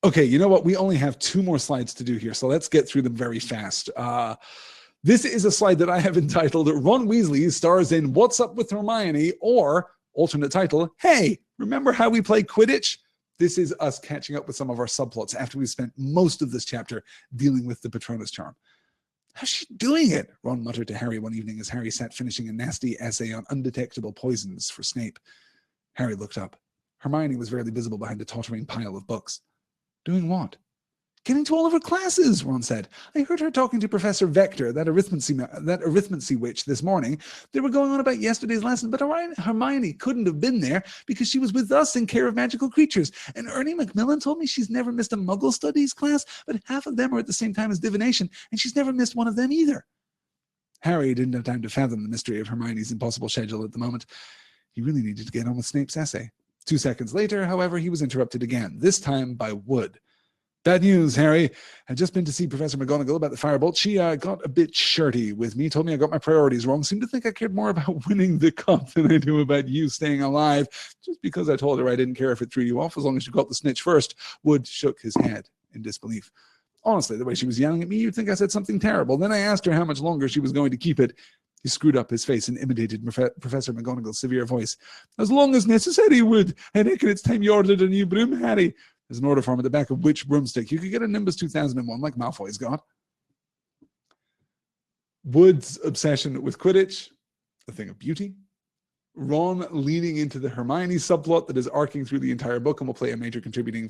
Okay, you know what? We only have 2 more slides to do here, so let's get through them very fast. This is a slide that I have entitled Ron Weasley stars in What's Up with Hermione, or alternate title, Hey, remember how we play Quidditch? This is us catching up with some of our subplots after we've spent most of this chapter dealing with the Patronus charm. How's she doing it? Ron muttered to Harry one evening as Harry sat finishing a nasty essay on undetectable poisons for Snape. Harry looked up. Hermione was barely visible behind a tottering pile of books. Doing what? Getting to all of her classes, Ron said. I heard her talking to Professor Vector, that arithmancy witch, this morning. They were going on about yesterday's lesson, but Hermione couldn't have been there because she was with us in Care of Magical Creatures. And Ernie Macmillan told me she's never missed a Muggle Studies class, but half of them are at the same time as Divination, and she's never missed one of them either. Harry didn't have time to fathom the mystery of Hermione's impossible schedule at the moment. He really needed to get on with Snape's essay. 2 seconds later, however, he was interrupted again, this time by Wood. Bad news, Harry. I've just been to see Professor McGonagall about the firebolt. She got a bit shirty with me, told me I got my priorities wrong, seemed to think I cared more about winning the cup than I do about you staying alive, just because I told her I didn't care if it threw you off as long as you got the snitch first. Wood shook his head in disbelief. Honestly, the way she was yelling at me, you'd think I said something terrible. Then I asked her how much longer she was going to keep it. He screwed up his face and imitated Professor McGonagall's severe voice. As long as necessary, Wood. I reckon it's time you ordered a new broom, Harry. There's an order form at the back of which broomstick. You could get a Nimbus 2001 like Malfoy's got. Wood's obsession with Quidditch, a thing of beauty. Ron leaning into the Hermione subplot that is arcing through the entire book and will play a major contributing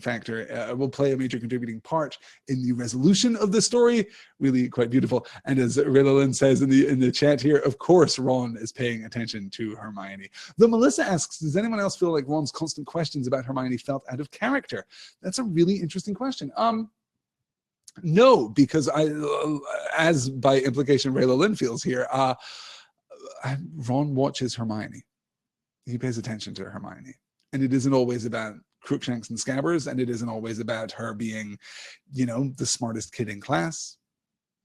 part in the resolution of the story. Really quite beautiful. And as Riddlin says in the chat here, of course Ron is paying attention to Hermione. Though Melissa asks, does anyone else feel like Ron's constant questions about Hermione felt out of character? That's a really interesting question. No, because as by implication Rayla Lynn feels here, Ron watches Hermione. He pays attention to Hermione. And it isn't always about Crookshanks and Scabbers, and it isn't always about her being, the smartest kid in class.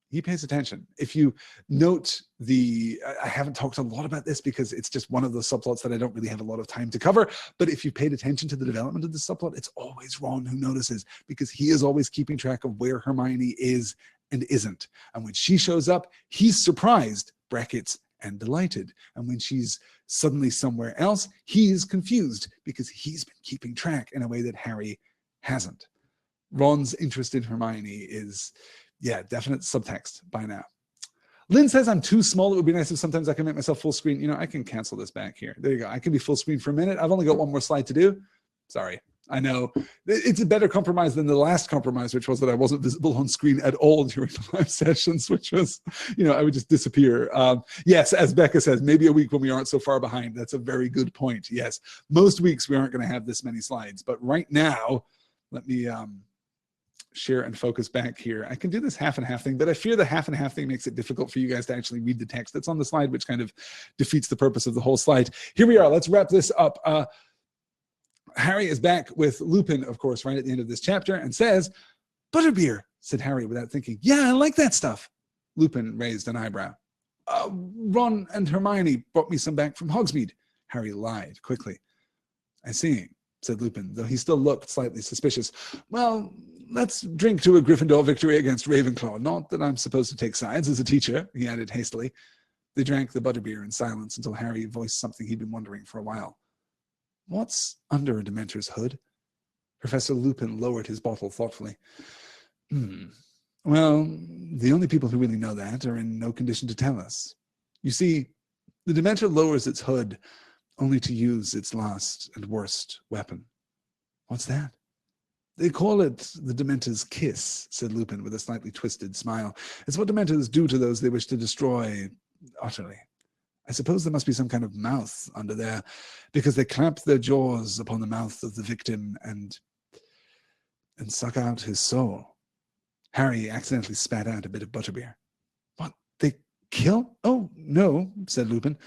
He pays attention. If you note I haven't talked a lot about this because it's just one of those subplots that I don't really have a lot of time to cover, but if you paid attention to the development of the subplot, it's always Ron who notices, because he is always keeping track of where Hermione is and isn't. And when she shows up, he's surprised, brackets, and delighted. And when she's suddenly somewhere else, he's confused because he's been keeping track in a way that Harry hasn't. Ron's interest in Hermione is, yeah, definite subtext by now. Lynn says, I'm too small. It would be nice if sometimes I can make myself full screen. You know, I can cancel this back here. There you go. I can be full screen for a minute. I've only got one more slide to do. Sorry. I know it's a better compromise than the last compromise, which was that I wasn't visible on screen at all during the live sessions, which was, you know, I would just disappear. Yes, as Becca says, maybe a week when we aren't so far behind. That's a very good point. Yes, most weeks we aren't going to have this many slides, but right now, let me share and focus back here. I can do this half and half thing, but I fear the half and half thing makes it difficult for you guys to actually read the text that's on the slide, which kind of defeats the purpose of the whole slide. Here we are. Let's wrap this up. Harry is back with Lupin, of course, right at the end of this chapter, and says, Butterbeer, said Harry without thinking. Yeah, I like that stuff. Lupin raised an eyebrow. Ron and Hermione brought me some back from Hogsmeade. Harry lied quickly. I see, said Lupin, though he still looked slightly suspicious. Well, let's drink to a Gryffindor victory against Ravenclaw. Not that I'm supposed to take sides as a teacher, he added hastily. They drank the butterbeer in silence until Harry voiced something he'd been wondering for a while. What's under a Dementor's hood? Professor Lupin lowered his bottle thoughtfully. Well, the only people who really know that are in no condition to tell us. You see, the Dementor lowers its hood only to use its last and worst weapon. What's that? They call it the Dementor's kiss, said Lupin with a slightly twisted smile. It's what Dementors do to those they wish to destroy utterly. I suppose there must be some kind of mouth under there, because they clamp their jaws upon the mouth of the victim and suck out his soul. Harry accidentally spat out a bit of butterbeer. What, they kill? Oh, no, said Lupin.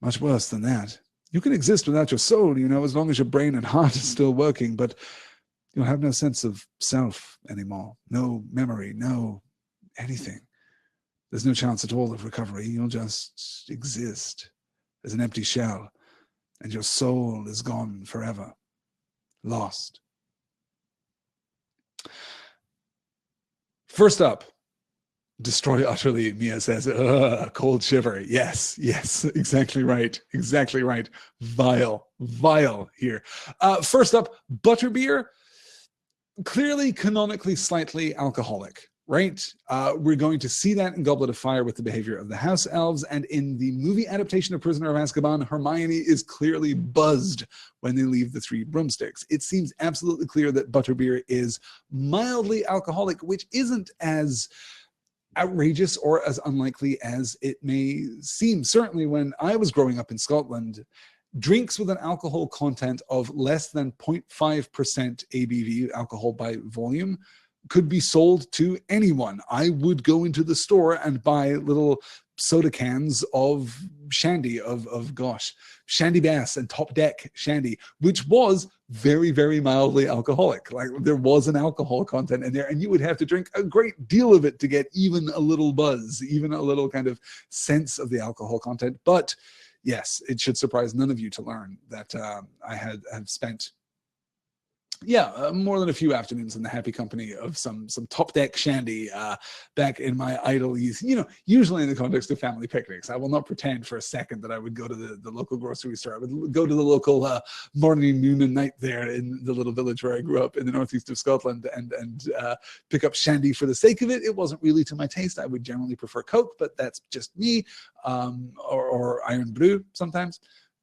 Much worse than that. You can exist without your soul, you know, as long as your brain and heart is still working, but you'll have no sense of self anymore. No memory, no anything. There's no chance at all of recovery. You'll just exist as an empty shell, and your soul is gone forever. Lost. First up, destroy utterly, Mia says. A cold shiver. Yes, exactly right. Exactly right. Vile here. First up, butterbeer. Clearly, canonically, slightly alcoholic. Right? We're going to see that in Goblet of Fire with the behavior of the House Elves, and in the movie adaptation of Prisoner of Azkaban, Hermione is clearly buzzed when they leave the Three Broomsticks. It seems absolutely clear that butterbeer is mildly alcoholic, which isn't as outrageous or as unlikely as it may seem. Certainly when I was growing up in Scotland, drinks with an alcohol content of less than 0.5% ABV, alcohol by volume, could be sold to anyone. I would go into the store and buy little soda cans of shandy, of Shandy Bass and Top Deck shandy, which was very, very mildly alcoholic. Like, there was an alcohol content in there, and you would have to drink a great deal of it to get even a little buzz, even a little kind of sense of the alcohol content. But yes, it should surprise none of you to learn that I have spent more than a few afternoons in the happy company of some Top Deck shandy back in my idle youth, you know, usually in the context of family picnics. I will not pretend for a second that I would go to the local grocery store. I would go to the local morning, noon, and night there in the little village where I grew up in the northeast of Scotland and pick up shandy for the sake of it. It wasn't really to my taste. I would generally prefer Coke, but that's just me, or Iron Brew sometimes.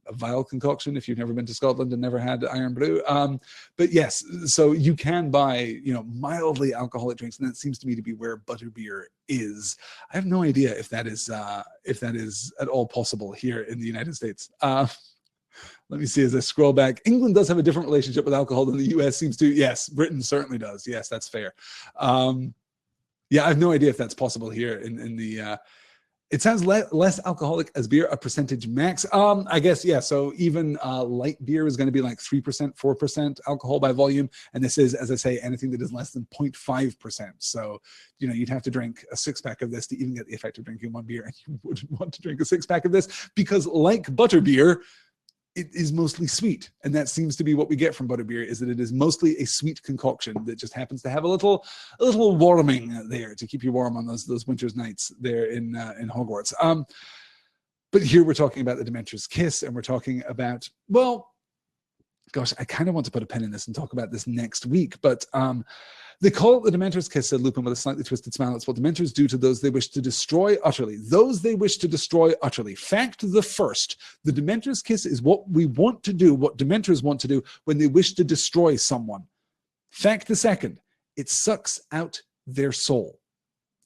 A vile concoction if you've never been to Scotland and never had Iron Brew. But yes, so you can buy, you know, mildly alcoholic drinks, and that seems to me to be where butterbeer is. I have no idea if that is at all possible here in the United States. Let me see as I scroll back. England does have a different relationship with alcohol than the US seems to. Yes, Britain certainly does. Yes, that's fair. I have no idea if that's possible here in the it sounds less alcoholic as beer, a percentage max. I guess, yeah, so even light beer is going to be like 3%, 4% alcohol by volume. And this is, as I say, anything that is less than 0.5%. So, you know, you'd have to drink a six-pack of this to even get the effect of drinking one beer. And you wouldn't want to drink a six-pack of this because, like butterbeer, it is mostly sweet. And that seems to be what we get from butterbeer, is that it is mostly a sweet concoction that just happens to have a little warming there to keep you warm on those winter's nights there in Hogwarts. But here we're talking about the Dementor's Kiss, and we're talking about, well, gosh, I kind of want to put a pin in this and talk about this next week, but they call it the Dementor's Kiss, said Lupin with a slightly twisted smile. It's what Dementors do to those they wish to destroy utterly. Those they wish to destroy utterly. Fact the first, the Dementor's Kiss is what we want to do, what Dementors want to do when they wish to destroy someone. Fact the second, it sucks out their soul.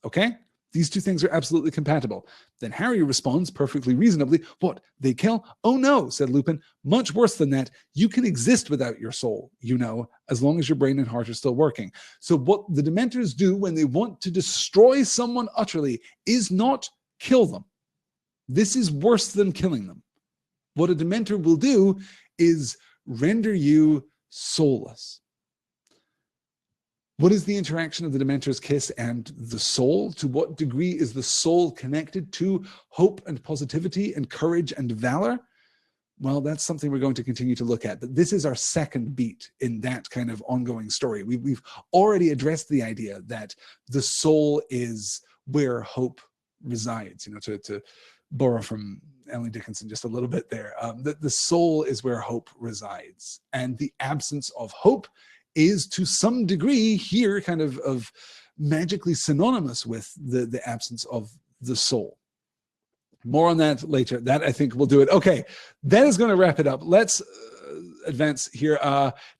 Okay? These two things are absolutely compatible. Then Harry responds perfectly reasonably, what, they kill? Oh no, said Lupin, much worse than that. You can exist without your soul, you know, as long as your brain and heart are still working. So what the Dementors do when they want to destroy someone utterly is not kill them. This is worse than killing them. What a Dementor will do is render you soulless. What is the interaction of the Dementor's Kiss and the soul? To what degree is the soul connected to hope and positivity and courage and valor? Well, that's something we're going to continue to look at. But this is our second beat in that kind of ongoing story. We've already addressed the idea that the soul is where hope resides, you know, to borrow from Emily Dickinson just a little bit there. The soul is where hope resides. And the absence of hope is to some degree here kind of magically synonymous with the absence of the soul. More on that later. That, I think, will do it. Okay, that is going to wrap it up. Let's advance here.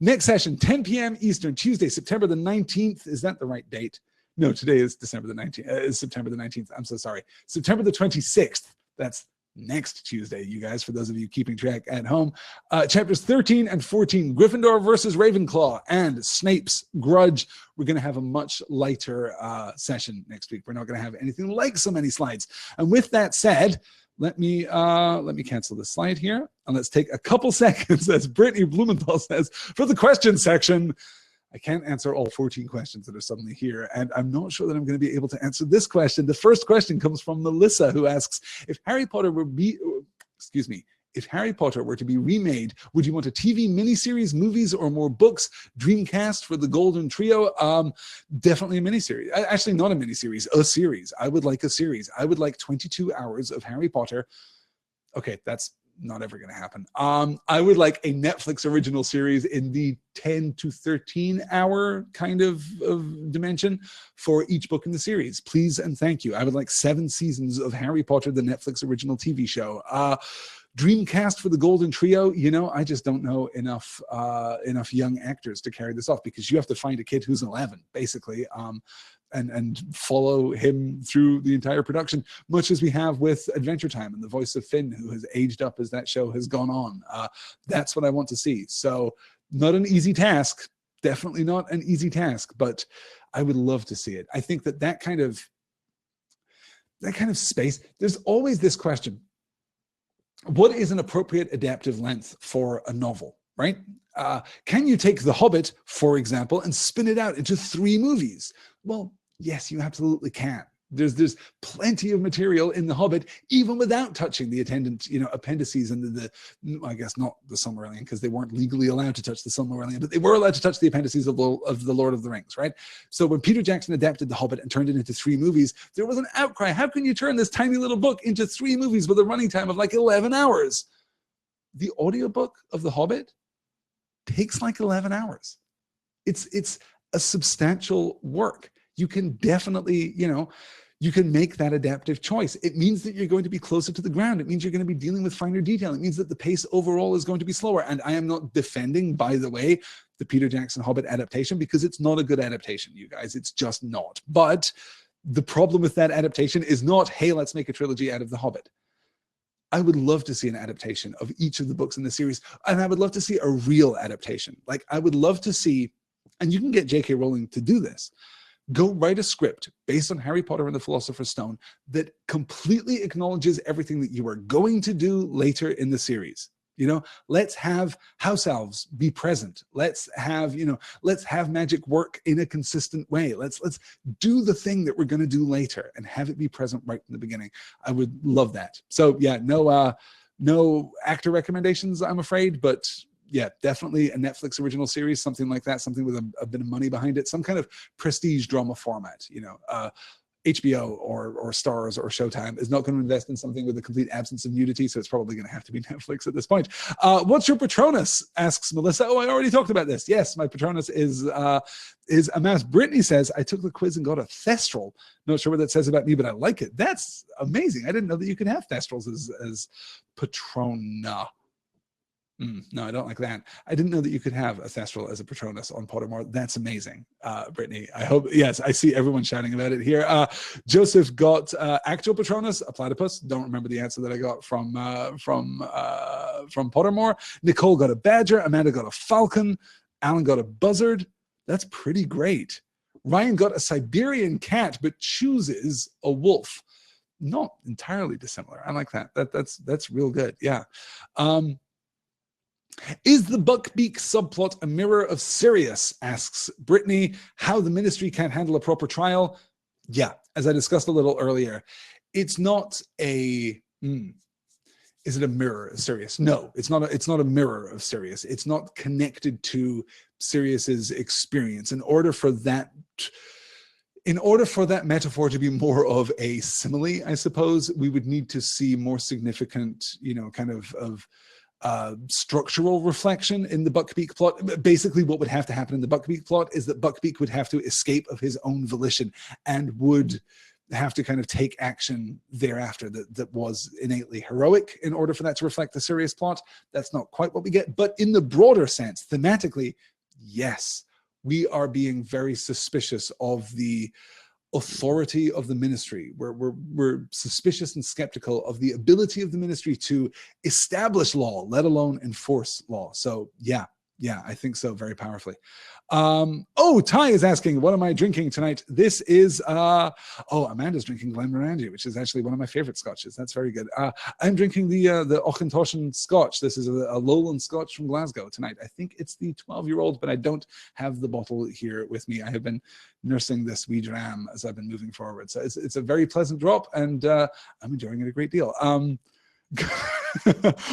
Next session, 10 p.m. Eastern, Tuesday, September the 19th. Is that the right date? No, today is December the 19th. It's September the 19th. I'm so sorry. September the 26th. That's next Tuesday, you guys, for those of you keeping track at home. Chapters 13 and 14, Gryffindor versus Ravenclaw and Snape's Grudge. We're going to have a much lighter session next week. We're not going to have anything like so many slides. And with that said, let me cancel this slide here, and let's take a couple seconds, as Brittany Blumenthal says, for the question section. I can't answer all 14 questions that are suddenly here, and I'm not sure that I'm going to be able to answer this question. The first question comes from Melissa, who asks, if Harry Potter were if Harry Potter were to be remade, would you want a TV miniseries, movies, or more books? Dreamcast for the Golden Trio? Definitely a miniseries. Actually, not a miniseries, a series. I would like a series. I would like 22 hours of Harry Potter. Okay, that's not ever going to happen. I would like a Netflix original series in the 10 to 13 hour kind of dimension for each book in the series. Please and thank you. I would like 7 seasons of Harry Potter, the Netflix original TV show. Dreamcast for the Golden Trio, you know, I just don't know enough young actors to carry this off, because you have to find a kid who's 11, basically, and follow him through the entire production, much as we have with Adventure Time and the voice of Finn, who has aged up as that show has gone on. That's what I want to see. So not an easy task, definitely not an easy task, but I would love to see it. I think that kind of space, there's always this question: what is an appropriate adaptive length for a novel, right? Can you take The Hobbit, for example, and spin it out into 3 movies? Well, yes, you absolutely can. There's plenty of material in The Hobbit, even without touching the attendant, appendices and the I guess not the Silmarillion, because they weren't legally allowed to touch the Silmarillion, but they were allowed to touch the appendices of the Lord of the Rings, right? So when Peter Jackson adapted The Hobbit and turned it into 3 movies, there was an outcry. How can you turn this tiny little book into 3 movies with a running time of like 11 hours? The audiobook of The Hobbit takes like 11 hours. It's a substantial work. You can definitely, you can make that adaptive choice. It means that you're going to be closer to the ground. It means you're going to be dealing with finer detail. It means that the pace overall is going to be slower. And I am not defending, by the way, the Peter Jackson Hobbit adaptation, because it's not a good adaptation, you guys. It's just not. But the problem with that adaptation is not, hey, let's make a trilogy out of The Hobbit. I would love to see an adaptation of each of the books in the series. And I would love to see a real adaptation. Like, I would love to see, and you can get J.K. Rowling to do this, go write a script based on Harry Potter and the Philosopher's Stone that completely acknowledges everything that you are going to do later in the series. Let's have house elves be present. Let's have magic work in a consistent way. Let's do the thing that we're going to do later and have it be present right from the beginning. I would love that. So yeah, no No actor recommendations, I'm afraid, but yeah, definitely a Netflix original series, something like that, something with a bit of money behind it, some kind of prestige drama format, you know. HBO or Stars or Showtime is not going to invest in something with a complete absence of nudity, so it's probably going to have to be Netflix at this point. What's your Patronus? Asks Melissa. Oh, I already talked about this. Yes, my Patronus is a mouse. Brittany says, I took the quiz and got a Thestral. Not sure what that says about me, but I like it. That's amazing. I didn't know that you could have Thestrals as Patrona. No, I don't like that. I didn't know that you could have a Thestral as a Patronus on Pottermore. That's amazing, Brittany. I hope, yes, I see everyone shouting about it here. Joseph got actual Patronus, a platypus. Don't remember the answer that I got from Pottermore. Nicole got a badger. Amanda got a falcon. Alan got a buzzard. That's pretty great. Ryan got a Siberian cat, but chooses a wolf. Not entirely dissimilar. I like that. That's real good. Yeah. Is the Buckbeak subplot a mirror of Sirius? Asks Brittany. How the Ministry can't handle a proper trial? Yeah, as I discussed a little earlier, it's not a. Is it a mirror of Sirius? No, it's not. It's not a mirror of Sirius. It's not connected to Sirius's experience. In order for that metaphor to be more of a simile, I suppose, we would need to see more significant, you know, kind of structural reflection in the Buckbeak plot. Basically, what would have to happen in the Buckbeak plot is that Buckbeak would have to escape of his own volition and would have to kind of take action thereafter that was innately heroic in order for that to reflect the Sirius plot. That's not quite what we get, but in the broader sense, thematically, yes, we are being very suspicious of the authority of the Ministry. We're suspicious and skeptical of the ability of the Ministry to establish law, let alone enforce law. So yeah, I think so, very powerfully. Ty is asking, what am I drinking tonight? This is, Amanda's drinking Glenmorangie, which is actually one of my favorite scotches. That's very good. I'm drinking the Auchentoshan Scotch. This is a Lowland Scotch from Glasgow tonight. I think it's the 12-year-old, but I don't have the bottle here with me. I have been nursing this wee dram as I've been moving forward. So it's a very pleasant drop, and I'm enjoying it a great deal.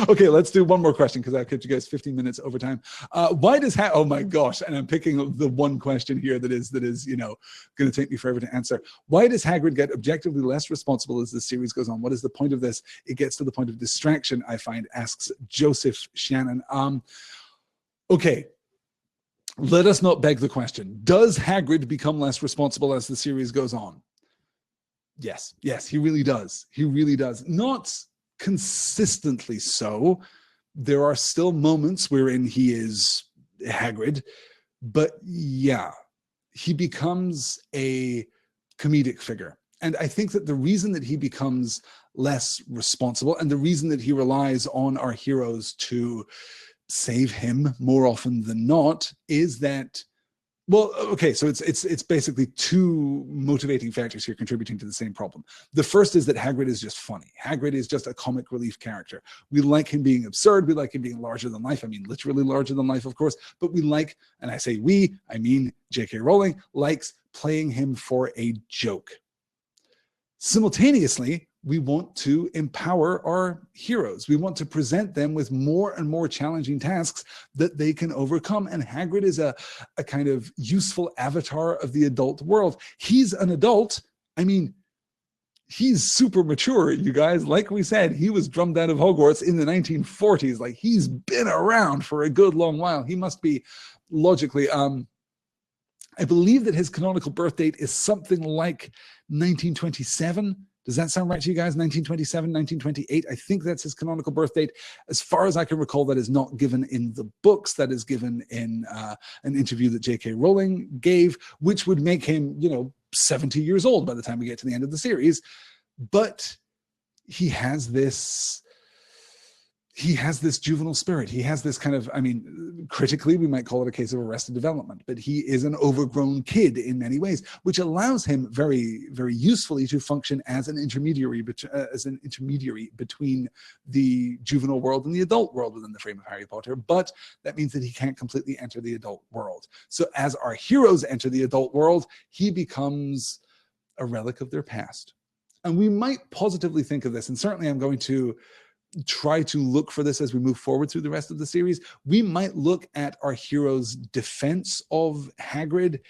Okay, let's do one more question because I've kept you guys 15 minutes over time. Why does oh my gosh, and I'm picking the one question here that is you know, going to take me forever to answer. Why does Hagrid get objectively less responsible as the series goes on? What is the point of this? It gets to the point of distraction, I find, asks Joseph Shannon. Okay, let us not beg the question. Does Hagrid become less responsible as the series goes on? Yes, he really does. He really does. Not consistently so. There are still moments wherein he is Hagrid, but yeah, he becomes a comedic figure. And I think that the reason that he becomes less responsible and the reason that he relies on our heroes to save him more often than not is that, well, okay, so it's basically two motivating factors here contributing to the same problem. The first is that Hagrid is just funny. Hagrid is just a comic relief character. We like him being absurd. We like him being larger than life. I mean, literally larger than life, of course. But we like, and I say we, I mean J.K. Rowling, likes playing him for a joke. Simultaneously, we want to empower our heroes. We want to present them with more and more challenging tasks that they can overcome. And Hagrid is a kind of useful avatar of the adult world. He's an adult. I mean, he's super mature, you guys. Like we said, he was drummed out of Hogwarts in the 1940s. Like, he's been around for a good long while. He must be logically, I believe that his canonical birth date is something like 1927. Does that sound right to you guys? 1927, 1928? I think that's his canonical birth date. As far as I can recall, that is not given in the books. That is given in an interview that J.K. Rowling gave, which would make him, you know, 70 years old by the time we get to the end of the series. But he has this juvenile spirit. He has this kind of, I mean, critically, we might call it a case of arrested development, but he is an overgrown kid in many ways, which allows him very, very usefully to function as an intermediary between the juvenile world and the adult world within the frame of Harry Potter. But that means that he can't completely enter the adult world. So as our heroes enter the adult world, he becomes a relic of their past. And we might positively think of this, and certainly I'm going to try to look for this as we move forward through the rest of the series. We might look at our heroes' defense of Hagrid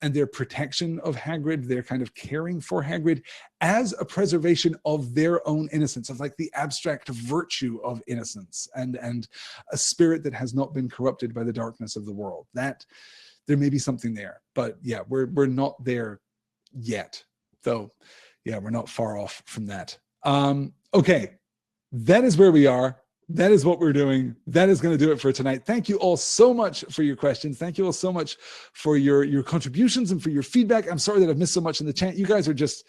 and their protection of Hagrid, their kind of caring for Hagrid, as a preservation of their own innocence, of like the abstract virtue of innocence and a spirit that has not been corrupted by the darkness of the world. That there may be something there, but yeah, we're not there yet, though. Yeah, we're not far off from that. Okay, that is where we are. That is what we're doing. That is going to do it for tonight. Thank you all so much for your questions. Thank you all so much for your contributions and for your feedback. I'm sorry that I've missed so much in the chat. You guys are just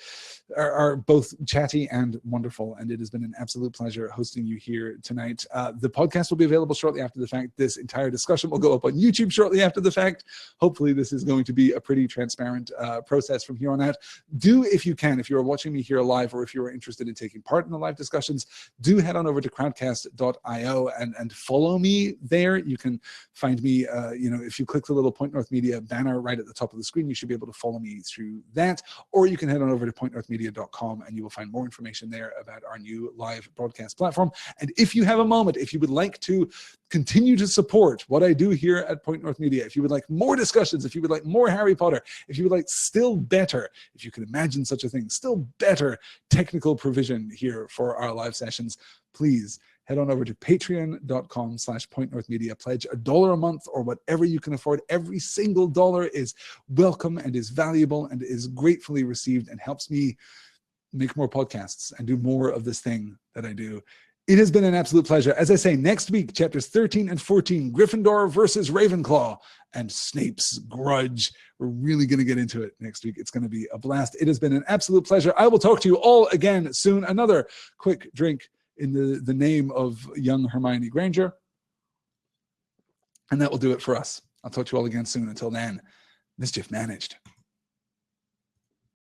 are both chatty and wonderful, and it has been an absolute pleasure hosting you here tonight. The podcast will be available shortly after the fact. This entire discussion will go up on YouTube shortly after the fact. Hopefully this is going to be a pretty transparent process from here on out. Do, if you can, if you're watching me here live, or if you're interested in taking part in the live discussions, do head on over to crowdcast.io and follow me there. You can find me, if you click the little Point North Media banner right at the top of the screen, you should be able to follow me through that. Or you can head on over to pointnorthmedia.com and you will find more information there about our new live broadcast platform. And if you have a moment, if you would like to continue to support what I do here at Point North Media, if you would like more discussions, if you would like more Harry Potter, if you would like still better, if you can imagine such a thing, still better technical provision here for our live sessions, please head on over to patreon.com/pointnorthmedia. Pledge $1 a month or whatever you can afford. Every single dollar is welcome and is valuable and is gratefully received and helps me make more podcasts and do more of this thing that I do. It has been an absolute pleasure. As I say, next week, chapters 13 and 14, Gryffindor versus Ravenclaw and Snape's grudge. We're really going to get into it next week. It's going to be a blast. It has been an absolute pleasure. I will talk to you all again soon. Another quick drink in the name of young Hermione Granger. And that will do it for us. I'll talk to you all again soon. Until then, mischief managed.